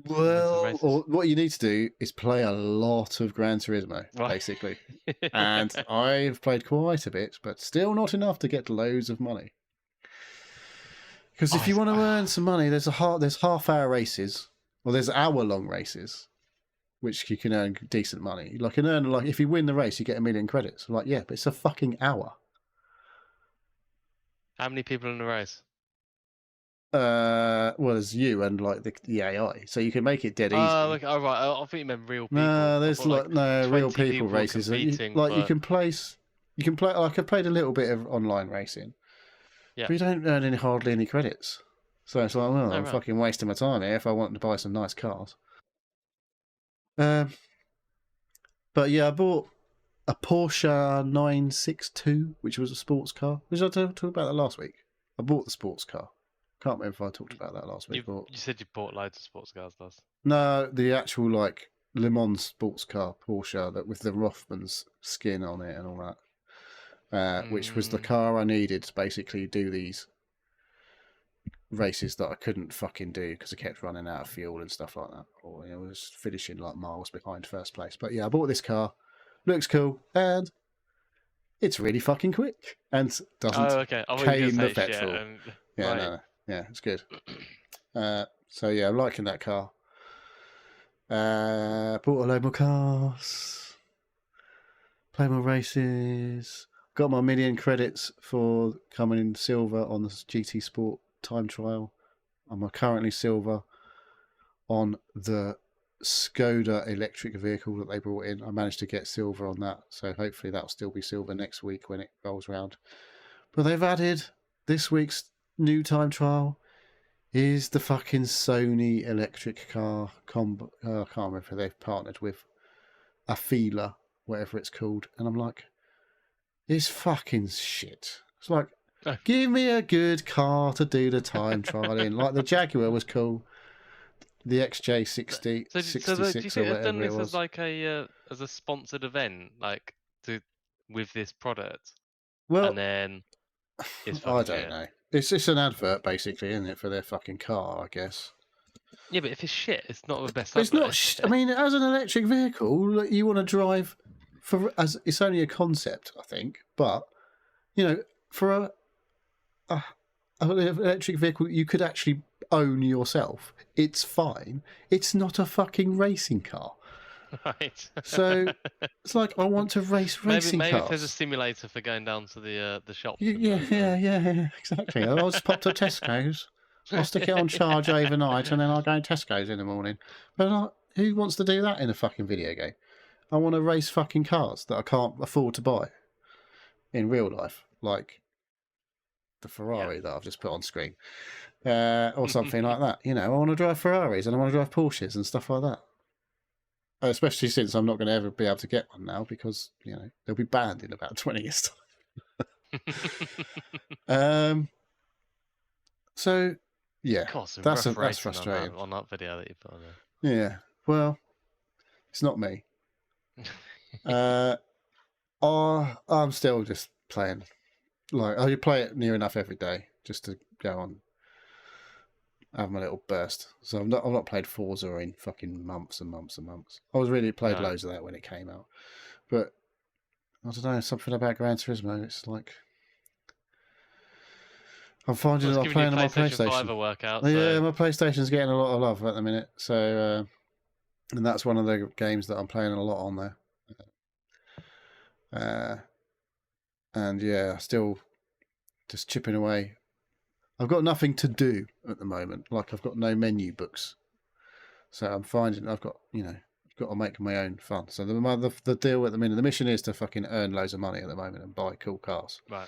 Well, or what you need to do is play a lot of Gran Turismo, Right. basically. And I've played quite a bit, but still not enough to get loads of money. Because if you want to earn some money, there's half-hour races, or there's hour-long races, which you can earn decent money. Like if you win the race, you get 1 million credits. I'm like, yeah, but it's a fucking hour. How many people in the race? Well, there's you and like the AI, so you can make it dead easy. Right. I think you meant real people. No, there's real people races. You can play. Like I've played a little bit of online racing, but you don't earn hardly any credits. So it's like, well, I'm fucking wasting my time here if I want to buy some nice cars. But yeah, I bought a Porsche 962, which was a sports car. Did I talk about that last week? I bought the sports car. Can't remember if I talked about that last week. You said you bought loads of sports cars, last. No, the actual like Le Mans sports car Porsche that with the Rothmans skin on it and all that, which was the car I needed to basically do these races that I couldn't fucking do because I kept running out of fuel and stuff like that, or I was finishing like miles behind first place. But yeah, I bought this car. Looks cool and it's really fucking quick and doesn't cane the petrol. Yeah, no. Yeah, it's good. So yeah, I'm liking that car. Bought a load more cars. Play more races. Got my 1 million credits for coming in silver on the GT Sport time trial. I'm currently silver on the Skoda electric vehicle that they brought in. I managed to get silver on that, so hopefully that'll still be silver next week when it rolls around. But they've added this week's new time trial is the fucking Sony electric car combo. I can't remember if they've partnered with Afeela, whatever it's called. And I'm like, it's fucking shit. It's like, give me a good car to do the time trial in. Like the Jaguar was cool. The XJ60, 66 or whatever it was. They've done this as like as a sponsored event, like with this product. Well, and then I don't know. It's just an advert, basically, isn't it, for their fucking car, I guess. Yeah, but if it's shit, it's not the best. It's not. I mean, as an electric vehicle, you want to drive it's only a concept, I think. But for an electric vehicle, you could actually own yourself. It's fine. It's not a fucking racing car. Right. So it's like I want to race racing maybe if there's a cars. simulator for going down to the shops. Yeah, exactly. I'll just pop to Tesco's. I'll stick it on charge overnight, and then I'll go to Tesco's in the morning. But like, who wants to do that in a fucking video game? I want to race fucking cars that I can't afford to buy in real life, like the Ferrari that I've just put on screen, or something like that. You know, I want to drive Ferraris and I want to drive Porsches and stuff like that. Especially since I'm not going to ever be able to get one now because you know they'll be banned in about 20 years' time. So yeah, that's frustrating. On that video that you put on there. Yeah, well, it's not me. I'm still just playing. Like I play it near enough every day just to go on, have my little burst. So I've not played Forza in fucking months and months and months. I was really played loads of that when it came out, but I don't know, something about Gran Turismo. It's like I'm finding I'm playing on my PlayStation. Workout, yeah, my PlayStation's getting a lot of love at the minute. So and that's one of the games that I'm playing a lot on there. And yeah, still just chipping away. I've got nothing to do at the moment. Like I've got no menu books, so I'm finding I've got to make my own fun. So the deal at the minute, the mission is to fucking earn loads of money at the moment and buy cool cars. Right.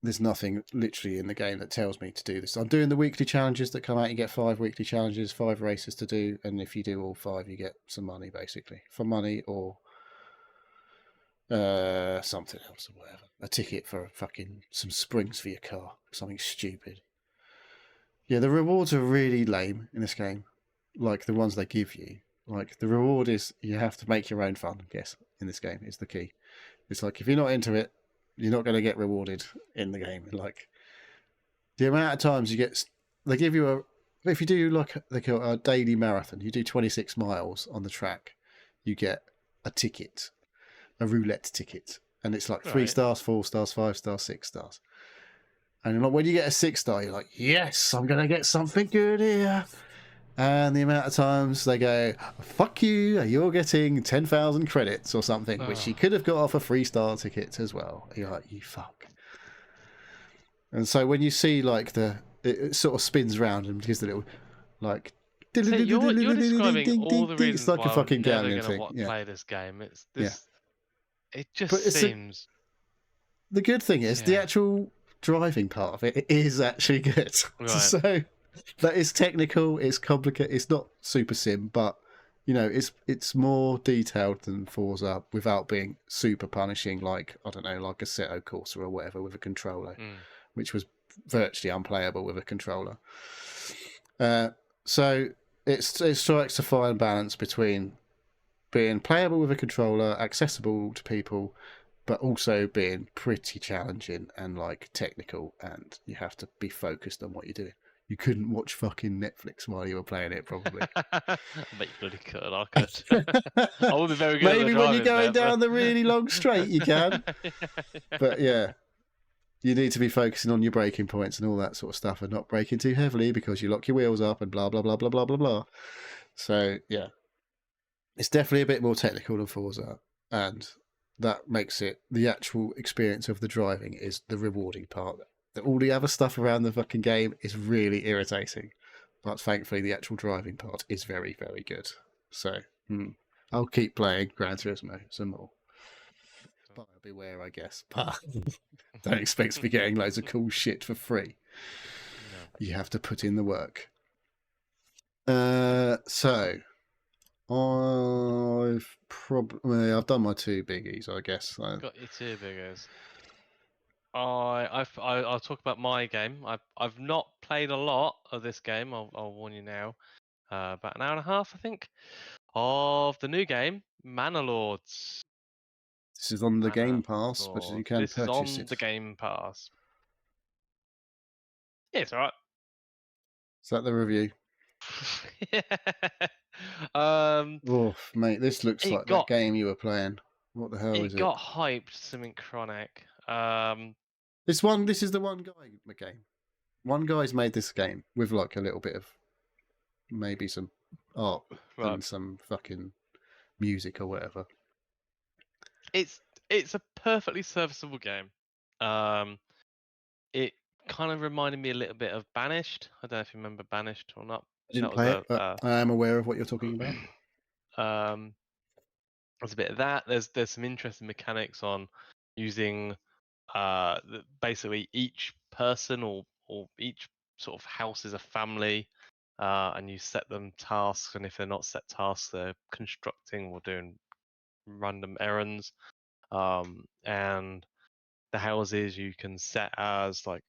There's nothing literally in the game that tells me to do this. I'm doing the weekly challenges that come out. You get 5 weekly challenges, 5 races to do, and if you do all 5, you get some money basically for money or something else or whatever. A ticket for fucking some springs for your car. Something stupid. Yeah, the rewards are really lame in this game. Like the ones they give you. Like the reward is you have to make your own fun, I guess, in this game is the key. It's like if you're not into it, you're not going to get rewarded in the game. Like the amount of times they give you if you do like a daily marathon, you do 26 miles on the track, you get a ticket. A roulette ticket, and it's like 3 stars, 4 stars, 5 stars, 6 stars. And like when you get a 6 star, you're like, yes, I'm gonna get something good here. And the amount of times they go, fuck you, you're getting 10,000 credits or something, which you could have got off a 3-star ticket as well. You're like, you fuck. And so when you see like it sort of spins around and gives the little like. So you're describing all the reasons it's like why a fucking I'm never gambling going to play this game. It's this. It just seems. The good thing is the actual driving part of it is actually good. Right. So that is technical. It's complicated. It's not super sim, but you know, it's more detailed than Forza without being super punishing. Like I don't know, like Assetto Corsa or whatever with a controller, which was virtually unplayable with a controller. So it strikes a fine balance between being playable with a controller, accessible to people, but also being pretty challenging and like technical, and you have to be focused on what you're doing. You couldn't watch fucking Netflix while you were playing it, probably. I bet you bloody could. I could. I would be very good. Maybe when you're going down the really long straight, you can. But yeah, you need to be focusing on your braking points and all that sort of stuff, and not braking too heavily because you lock your wheels up and blah blah blah blah blah blah blah. So yeah. It's definitely a bit more technical than Forza, and that makes it the actual experience of the driving is the rewarding part. All the other stuff around the fucking game is really irritating, but thankfully the actual driving part is very, very good. So I'll keep playing Gran Turismo some more. But beware, I guess. But don't expect to be getting loads of cool shit for free. No. You have to put in the work. So. I've done my 2 biggies, I guess. Got your 2 biggies. I'll talk about my game. I've not played a lot of this game. I'll warn you now. About an hour and a half, I think, of the new game, Manor Lords. This is on the Game Pass, but you can purchase it. This is on the Game Pass. Yeah, it's alright. Is that the review? Oh, mate, this looks like that game you were playing. What the hell is it? It got hyped, something chronic. This is the one guy game. One guy's made this game with like a little bit of maybe some art Right. and some fucking music or whatever. It's a perfectly serviceable game. It kind of reminded me a little bit of Banished. I don't know if you remember Banished or not. I didn't That was play it, but I am aware of what you're talking about. There's a bit of that. There's some interesting mechanics on using basically each person or each sort of house is a family, and you set them tasks, and if they're not set tasks, they're constructing or doing random errands. And the houses you can set as like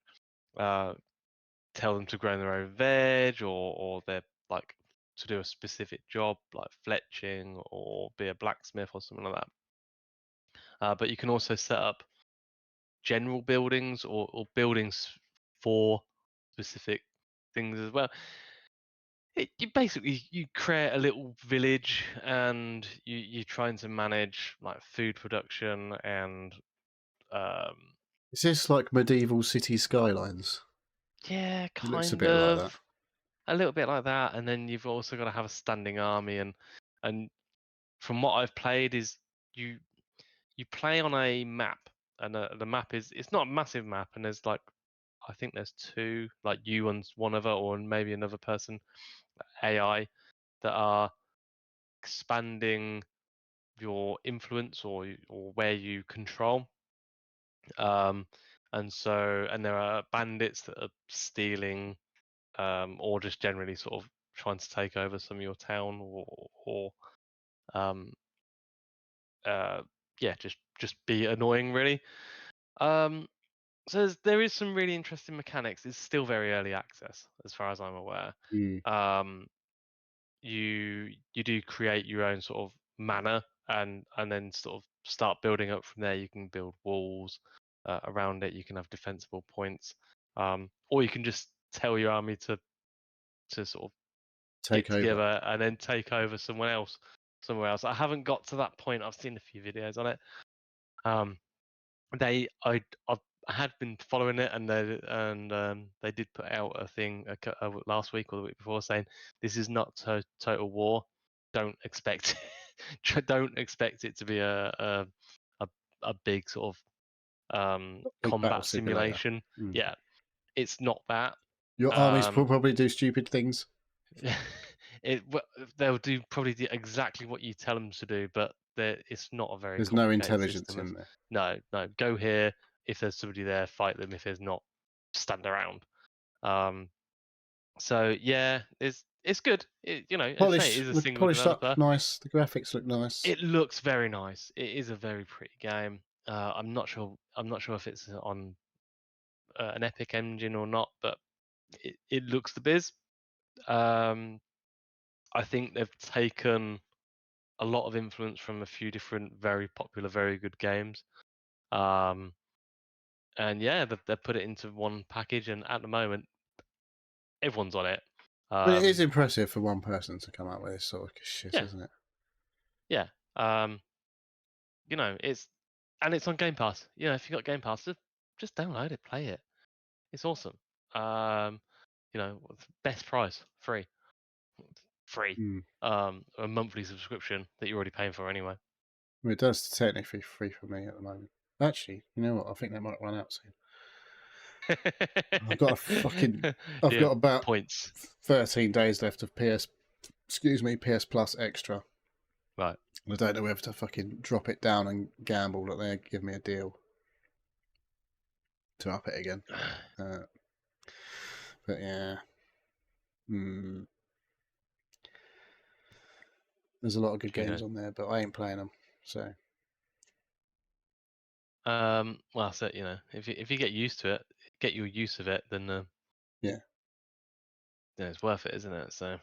tell them to grow their own veg, or they're like to do a specific job like fletching or be a blacksmith or something like that. But you can also set up general buildings or buildings for specific things as well. You basically you create a little village, and you're trying to manage like food production and um, Is this like medieval city skylines? yeah, It looks a kind bit like that. of a little bit like that. And then you've also got to have a standing army, and from what I've played is you play on a map, and the map is it's not a massive map, and there's like I think there's two, like you and one other, or maybe another person, AI, that are expanding your influence or where you control. And there are bandits that are stealing, or just generally sort of trying to take over some of your town, or um, yeah, just be annoying really. So there is some really interesting mechanics. It's still very early access, as far as I'm aware. Mm. Um, you do create your own sort of manor, and then sort of start building up from there. You can build walls around it. You can have defensible points, or you can just tell your army to sort of get Take over. together and then take over somewhere else. I haven't got to that point. I've seen a few videos on it. I had been following it, and they did put out a thing last week or the week before saying this is not total war. Don't expect don't expect it to be a big sort of Big battle combat simulator. simulation. Mm. Yeah, it's not that. Your armies will Um, probably do stupid things. they'll probably do exactly what you tell them to do, but it's not a very There's no complicated intelligence system. in there. No, go here. If there's somebody there, fight them. If there's not, stand around. So yeah, it's good. As I say, it is a single Polished up, developer. nice. The graphics look nice. It looks very nice. It is a very pretty game. I'm not sure if it's on an Epic engine or not, but it looks the biz. I think they've taken a lot of influence from a few different very popular, very good games. And yeah, they've put it into one package, and at the moment, everyone's on it. It is impressive for one person to come up with this sort of shit, Yeah. isn't it? Yeah. It's on Game Pass. If you got Game Pass, just download it, play it. It's awesome. Best price, free. Mm. A monthly subscription that you're already paying for anyway. Well, it does technically free for me at the moment. Actually, you know what? I think they might run out soon. I've got about points. 13 days left of PS Plus Extra. Right. I don't know whether to fucking drop it down and gamble that they give me a deal to up it again. But yeah. There's a lot of good games on there, but I ain't playing them. So. Well, so if you get used to it, get your use of it, then yeah, it's worth it, isn't it? So.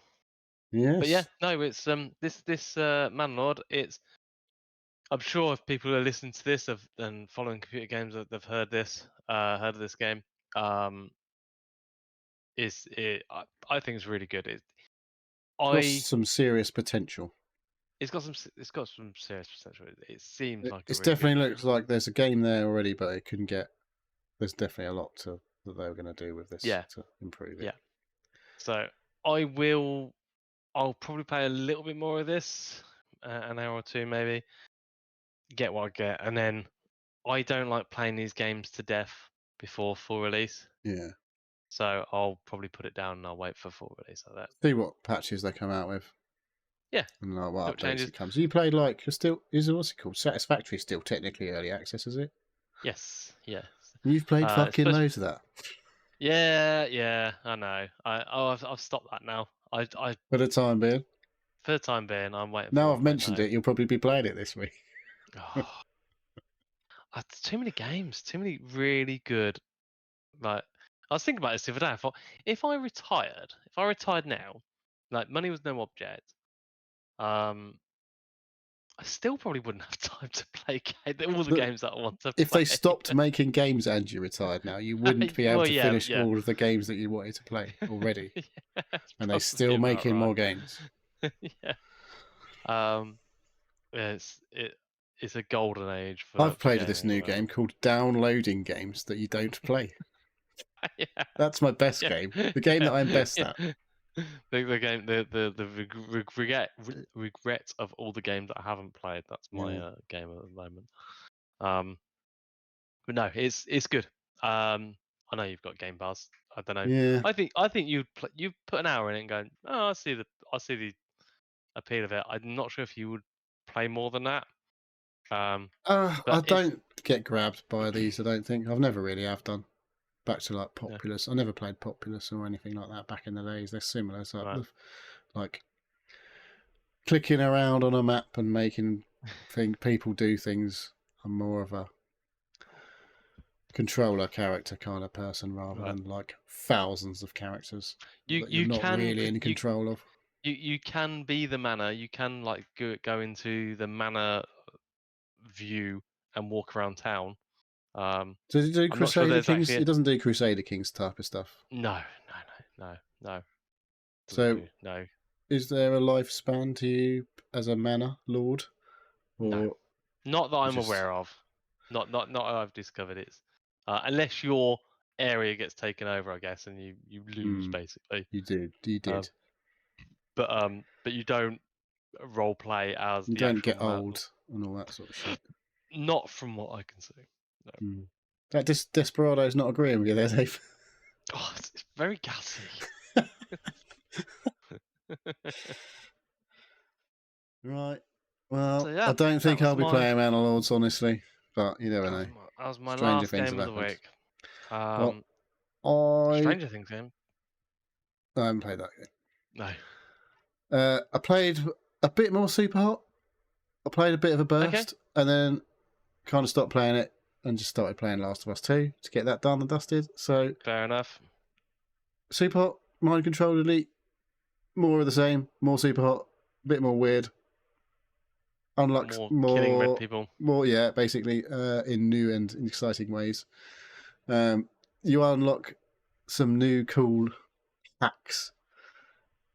Yes. But yeah, no, it's this Manlord. I'm sure if people are listening to this and following computer games, they've heard of this game. I think it's really good. It's got some serious potential. It's got some serious potential. It seems like it definitely looks like there's a game there already, but it couldn't get. There's definitely a lot that they were going to do with this to improve it. Yeah. So I will I'll probably play a little bit more of this, an hour or two maybe. Get what I get, and then I don't like playing these games to death before full release. Yeah. So I'll probably put it down and I'll wait for full release of that. See what patches they come out with. Yeah. And like what What updates changes? it comes. You played like still what's it called? Satisfactory still technically early access, is it? Yes. Yes. You've played fucking especially- loads of that. Yeah. I know. I've stopped that now. I For the time being. for the time being, I'm waiting. Now for I've mentioned it, you'll probably be playing it this week. Oh, it's too many games. Too many really good. Like I was thinking about this the other day. I thought if I retired now, like money was no object. I still probably wouldn't have time to play all the games that I want to play. If they stopped making games and you retired now, you wouldn't be able to finish all of the games that you wanted to play already. Yeah, And they're still making more right. games. Yeah. It's a golden age for. I've played for this gaming new at the game called Downloading Games That You Don't Play. Yeah. That's my best game. The game that I'm best at. The game, the regret of all the games that I haven't played. That's my game at the moment. But no, it's good. I know you've got Game Pass. I don't know. Yeah. I think you put an hour in it and go, oh, I see the appeal of it. I'm not sure if you would play more than that. I But don't get grabbed by these, I don't think. I've never really have done. Back to like Populous. I never played Populous or anything like that back in the days. They're similar. So like clicking around on a map and making people do things. I'm more of a controller character kind of person rather than like thousands of characters you're not really in control of. You can be the mana. You can like go into the mana view and walk around town. Does it do Crusader Kings? It doesn't do Crusader Kings type of stuff. No. So no. Is there a lifespan to you as a mana lord? Or no, not that I'm aware of. Not I've discovered it. Unless your area gets taken over, I guess, and you lose basically. You did. But you don't role play as you don't get old and all that sort of shit. Not from what I can see. No. That Desperado's not agreeing with you there, Dave. Oh, it's very gassy. Right. Well, so, I don't think I'll be playing Mana Lords, honestly. But you never know. That was my last game of the week. Stranger Things game. I haven't played that game. No. I played a bit more Super Hot. I played a bit of a burst, and then kind of stopped playing it and just started playing Last of Us 2 to get that done and dusted. So fair enough. Super Hot, Mind Control Elite, more of the same, more Super Hot, a bit more weird. Unlocks more killing red people. More, yeah, basically, in new and exciting ways. You unlock some new cool hacks,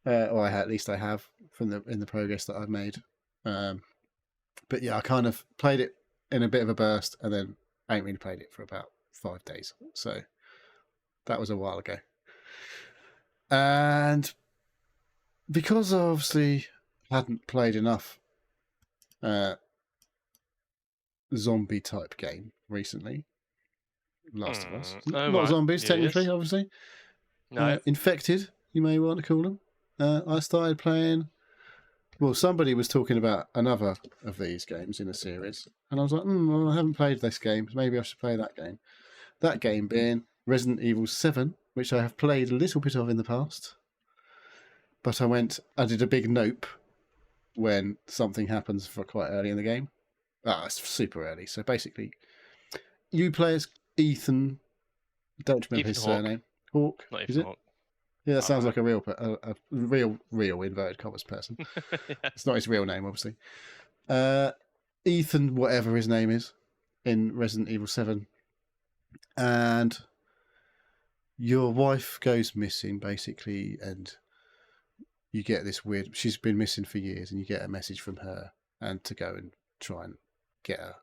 or at least I have in the progress that I've made. But yeah, I kind of played it in a bit of a burst, and then I ain't really played it for about 5 days. So that was a while ago. And because I obviously hadn't played enough zombie type game recently, Last of Us, not zombies technically, obviously. No, infected, you may want to call them. I started playing. Well, somebody was talking about another of these games in a series, and I was like, well, I haven't played this game. Maybe I should play that game. That game being Resident Evil 7, which I have played a little bit of in the past. But I did a big nope when something happens for quite early in the game. It's super early. So basically, you play as Ethan. Don't remember his surname. Hawke. Not Ethan Hawke. Yeah, that sounds like a real inverted commas person. Yeah. It's not his real name, obviously. Ethan, whatever his name is, in Resident Evil 7. And your wife goes missing, basically, and you get this weird... She's been missing for years, and you get a message from her and to go and try and get her.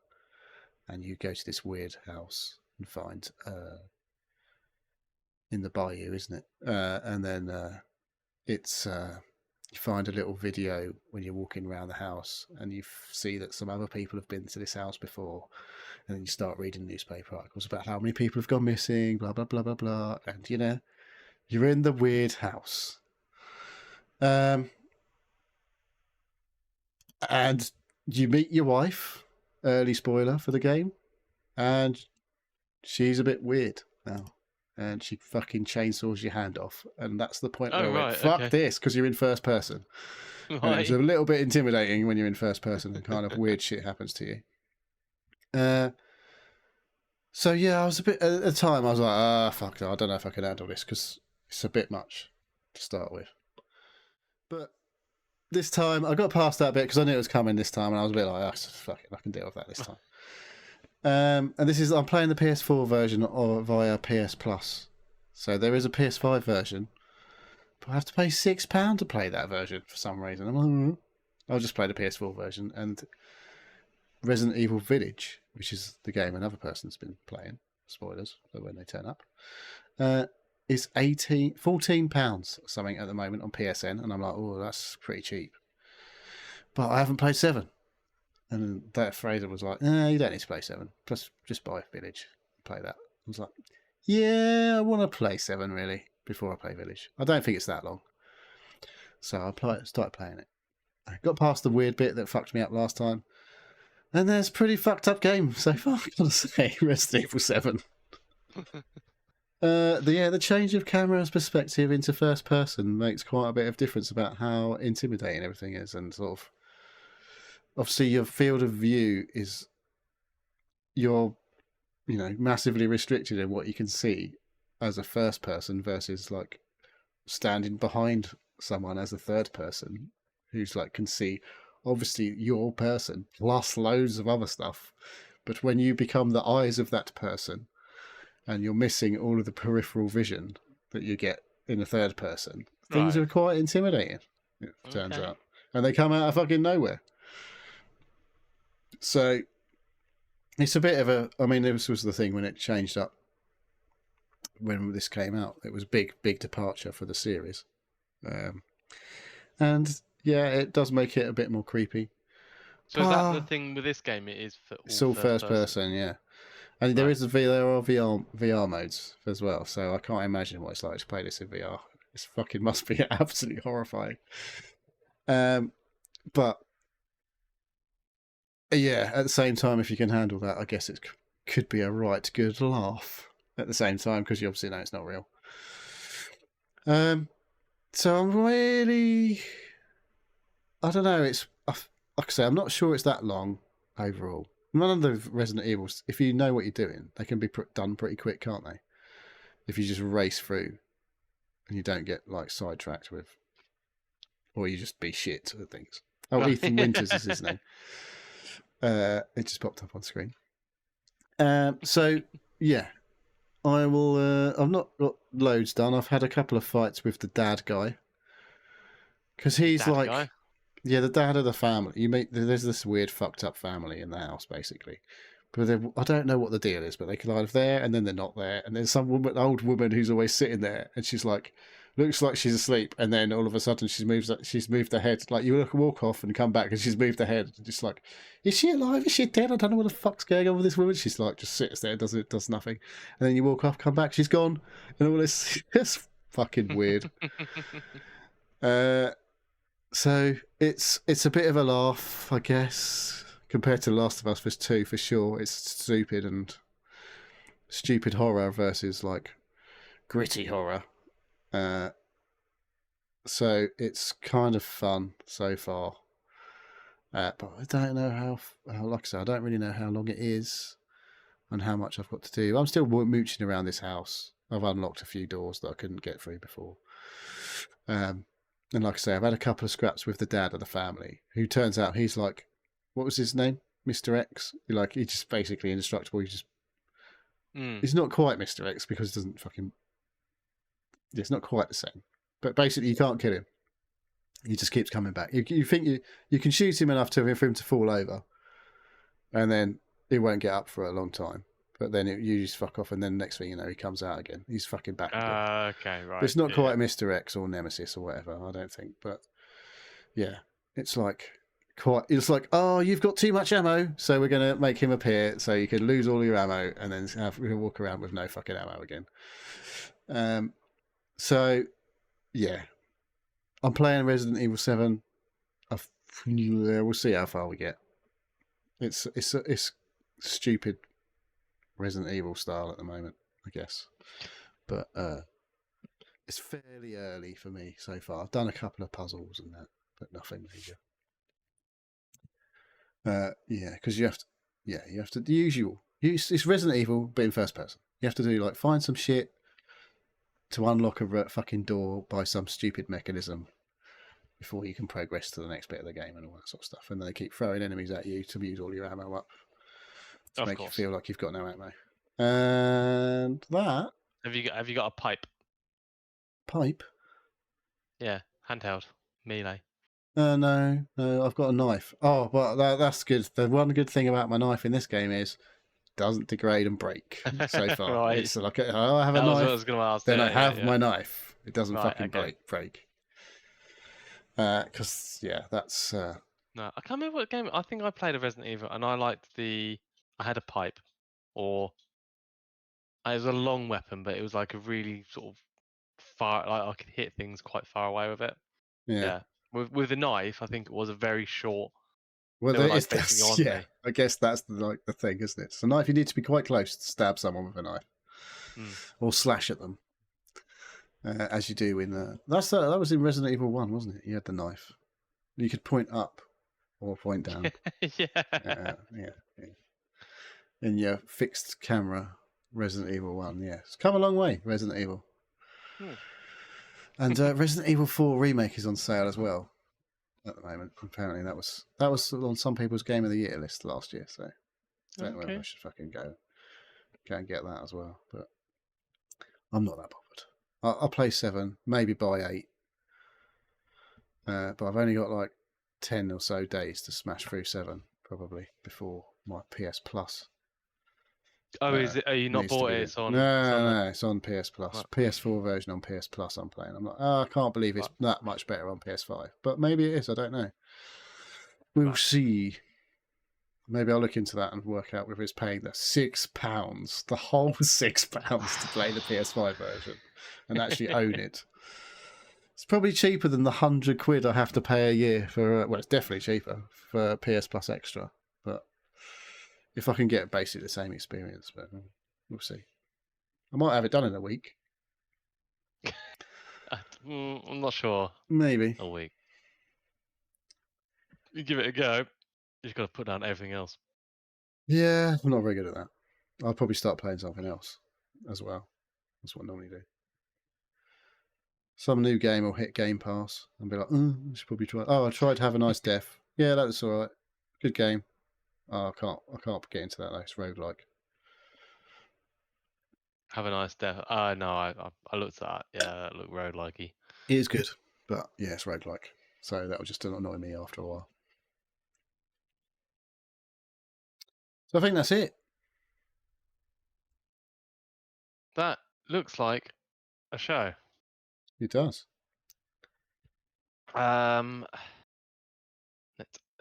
And you go to this weird house and find... in the bayou, isn't it? And then it's you find a little video when you're walking around the house, and you see that some other people have been to this house before, and then you start reading newspaper articles about how many people have gone missing, blah blah blah blah blah, and you're in the weird house. And you meet your wife, early spoiler for the game, and she's a bit weird now. And she fucking chainsaws your hand off. And that's the point where I went, fuck this, because you're in first person. Right. And it's a little bit intimidating when you're in first person and kind of weird shit happens to you. So yeah, I was a bit, at the time, I was like, fuck no, I don't know if I can handle this, because it's a bit much to start with. But this time, I got past that bit because I knew it was coming this time, and I was a bit like, fuck it, I can deal with that this time. And I'm playing the PS4 version or via PS Plus. So there is a PS5 version, but I have to pay £6 to play that version for some reason. I'm like, I'll just play the PS4 version. And Resident Evil Village, which is the game another person's been playing, spoilers for when they turn up, is £14 or something at the moment on PSN. And I'm like, oh, that's pretty cheap. But I haven't played 7. And that Fraser was like, you don't need to play 7. Just buy Village. Play that. I was like, yeah, I want to play 7, really, before I play Village. I don't think it's that long. So I started playing it. I got past the weird bit that fucked me up last time. And there's a pretty fucked up game so far, I've got to say. Resident Evil 7. The change of camera's perspective into first person makes quite a bit of difference about how intimidating everything is, and sort of obviously your field of view is you're massively restricted in what you can see as a first person versus like standing behind someone as a third person who's like can see obviously your person plus loads of other stuff. But when you become the eyes of that person and you're missing all of the peripheral vision that you get in a third person, things are quite intimidating, it turns out. And they come out of fucking nowhere. So it's a bit of a, I mean, this was the thing when it changed up when this came out. It was big departure for the series. And yeah, it does make it a bit more creepy. So is that the thing with this game? It is for all it's all first person, yeah. And there are VR modes as well, so I can't imagine what it's like to play this in VR. This fucking must be absolutely horrifying. But yeah, at the same time, if you can handle that, I guess it could be a right good laugh at the same time, because you obviously know it's not real. So I'm really, I don't know, it's, like I say, I'm not sure it's that long overall. None of the Resident Evils, if you know what you're doing, they can be done pretty quick, can't they? If you just race through and you don't get like sidetracked with, or you just be shit at things. Oh, Ethan Winters is his name. It just popped up on screen. So yeah, I will. I've not got loads done. I've had a couple of fights with the dad guy because he's like, guy? Yeah, the dad of the family. There's this weird fucked up family in the house basically, but I don't know what the deal is. But they kind of there and then they're not there, and there's some old woman who's always sitting there, and she's like, looks like she's asleep, and then all of a sudden she's moved her head. Like you walk off and come back, and she's moved her head, just like, is she alive? Is she dead? I don't know what the fuck's going on with this woman. She's like just sits there, does nothing, and then you walk off, come back, she's gone, and all this. It's fucking weird. So it's a bit of a laugh, I guess, compared to Last of Us 2 for sure. It's stupid horror versus like gritty horror. So it's kind of fun so far. But I don't know how, like I said, I don't really know how long it is and how much I've got to do. I'm still mooching around this house. I've unlocked a few doors that I couldn't get through before. And like I say, I've had a couple of scraps with the dad of the family, who turns out he's like, what was his name? Mr. X? He's just basically indestructible. He's not quite Mr. X because he doesn't fucking... It's not quite the same. But basically, you can't kill him. He just keeps coming back. You think you can shoot him enough for him to fall over, and then he won't get up for a long time. But then you just fuck off, and then next thing you know, he comes out again. He's fucking back again. Okay, right. But it's not quite Mr. X or Nemesis or whatever, I don't think. But yeah, it's like it's like, oh, you've got too much ammo, so we're gonna make him appear so you can lose all your ammo and then walk around with no fucking ammo again. So yeah, I'm playing Resident Evil 7. We'll see how far we get. It's stupid Resident Evil style at the moment, I guess, but it's fairly early for me so far. I've done a couple of puzzles and that, but nothing major. Yeah, because you have to the usual. It's Resident Evil, but in first person. You have to do like find some shit to unlock a fucking door by some stupid mechanism before you can progress to the next bit of the game and all that sort of stuff. And then they keep throwing enemies at you to use all your ammo up to make you feel like you've got no ammo. And that Have you got a pipe? pipe? Yeah, handheld melee. No, I've got a knife. Oh, but that's good. The one good thing about my knife in this game is it doesn't degrade and break so far. Right. It's like, oh, I have a That was what I knife, was going to ask. then Yeah, I have yeah. my knife. It doesn't Right, fucking okay. break. Because that's No, I can't remember what game. I think I played a Resident Evil, and I liked I had a pipe, or it was a long weapon, but it was like a really sort of far. Like I could hit things quite far away with it. yeah. Yeah. With the knife, I think it was a very short. Well, They were there like is facing that's on yeah. me. I guess that's the thing, isn't it? So knife, you need to be quite close to stab someone with a knife, or slash at them, as you do in that was in Resident Evil 1, wasn't it? You had the knife. You could point up or point down. Yeah. Yeah. In your fixed camera Resident Evil 1, yeah. It's come a long way, Resident Evil. And Resident Evil 4 Remake is on sale as well at the moment. Apparently that was on some people's Game of the Year list last year, so I don't know whether I should fucking go and get that as well. But I'm not that bothered. I'll play 7, maybe buy 8. But I've only got like 10 or so days to smash through 7, probably, before my PS Plus. Oh, is it? Are you not bought it? It's on. No, it's on PS Plus. Right. PS4 version on PS Plus. I'm playing. I'm like, I can't believe it's that much better on PS5. But maybe it is. I don't know. We'll see. Maybe I'll look into that and work out whether it's paying the £6, the whole £6 to play the PS5 version and actually own it. It's probably cheaper than the £100 I have to pay a year for. Well, it's definitely cheaper for PS Plus Extra. But if I can get basically the same experience, but we'll see. I might have it done in a week. I'm not sure. Maybe a week. You give it a go. You've got to put down everything else. Yeah, I'm not very good at that. I'll probably start playing something else as well. That's what I normally do. Some new game will hit Game Pass and be like, I should probably try. Oh, I tried Have a Nice Death. Yeah, that was all right. Good game. Oh, I can't get into that though. It's roguelike. Have a Nice Death. No, I looked at that. Yeah, that looked roguelikey. It is good, but yeah, it's roguelike. So that will just annoy me after a while. So I think that's it. That looks like a show. It does.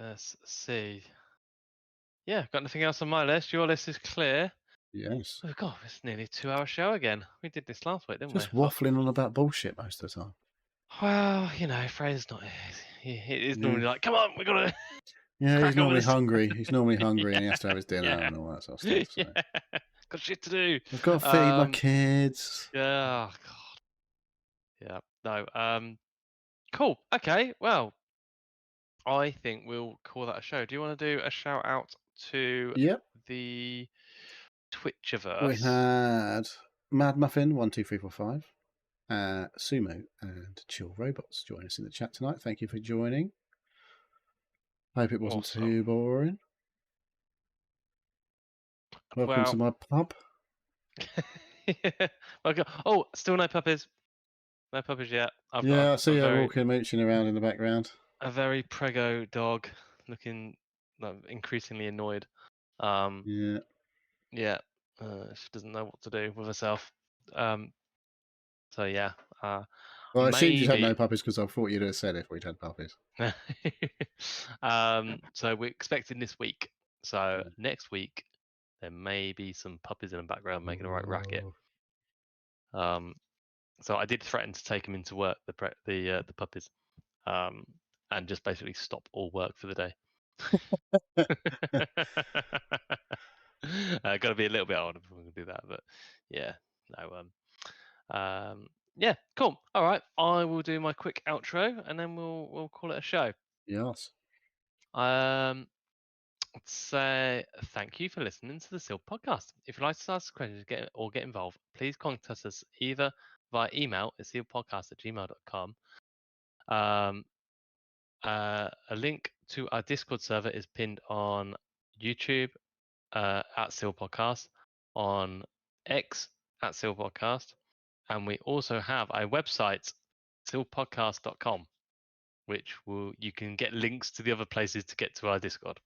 Let's see. Yeah, got nothing else on my list. Your list is clear. Yes. Oh God, it's nearly a 2-hour show again. We did this last week, didn't Just we? waffling on about bullshit most of the time. Well, Fraser's not. He's normally like, come on, we gotta. Yeah, he's normally hungry. He's normally hungry, and he has to have his dinner and all that sort of stuff. So. Yeah. Got shit to do. I've got to feed my kids. Yeah. Oh, God. Yeah. No. Cool. Okay. Well, I think we'll call that a show. Do you want to do a shout out to the Twitchiverse? We had Mad Muffin 12345, Sumo, and Chill Robots join us in the chat tonight. Thank you for joining. Hope it wasn't too boring. Welcome to my pub. Welcome. Oh, still no puppies. No puppies yet. I see her walking, mooching around in the background. A very prego dog, looking increasingly annoyed. Yeah. She doesn't know what to do with herself. So yeah. Well, I assumed you'd had no Maybe. puppies because I thought you'd have said if we'd had puppies. So we're expecting this week. So next week there may be some puppies in the background making a right racket. Oh. So I did threaten to take them into work, the puppies, and just basically stop all work for the day. Got to be a little bit older before we can do that, but yeah, no. Yeah, cool. All right, I will do my quick outro, and then we'll call it a show. Yes. I'd say thank you for listening to the Seal podcast. If you'd like to ask questions or get involved, please contact us either via email at sealpodcast@gmail.com. A link to our Discord server is pinned on YouTube at Seal Podcast, on X at Seal Podcast, and we also have a website, sealpodcast.com, which you can get links to the other places to get to our Discord.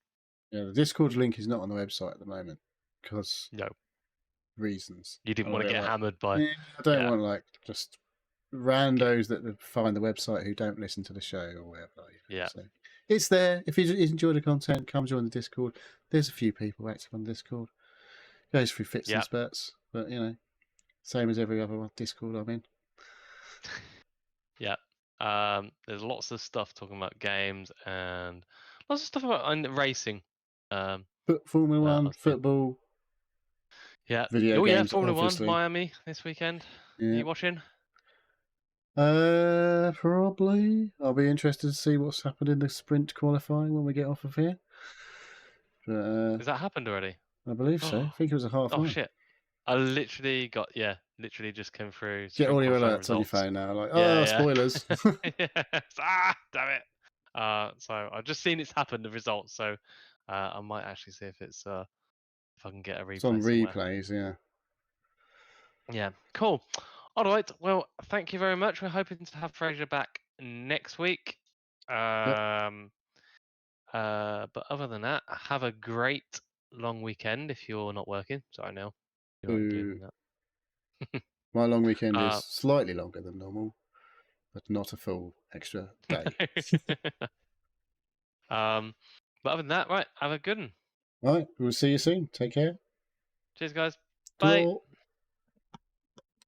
Yeah, the Discord link is not on the website at the moment because reasons. You didn't want to get hammered by. Yeah, I don't want just randos that find the website who don't listen to the show or whatever. Yeah. So it's there. If you enjoy the content, come join the Discord. There's a few people active on Discord. Goes through fits and spurts, but same as every other Discord I'm in. Yeah. There's lots of stuff talking about games and lots of stuff about racing. Formula One, football. Yeah. Video games. Formula obviously. 1, Miami this weekend. Yeah. Are you watching? Probably. I'll be interested to see what's happened in the sprint qualifying when we get off of here. But, has that happened already? I believe so. I think it was a half. Oh shit! I literally just came through. Get all your alerts on your phone now, spoilers. Damn it! So I've just seen it's happened, the results. So I might actually see if it's if I can get a replay. It's on somewhere. replays, yeah. Yeah, cool. All right. Well, thank you very much. We're hoping to have Fraser back next week. But other than that, have a great long weekend if you're not working. Sorry, Neil. You're not including that. My long weekend is slightly longer than normal, but not a full extra day. But other than that, right, have a good one. All right, we'll see you soon. Take care. Cheers, guys. Bye. Cool.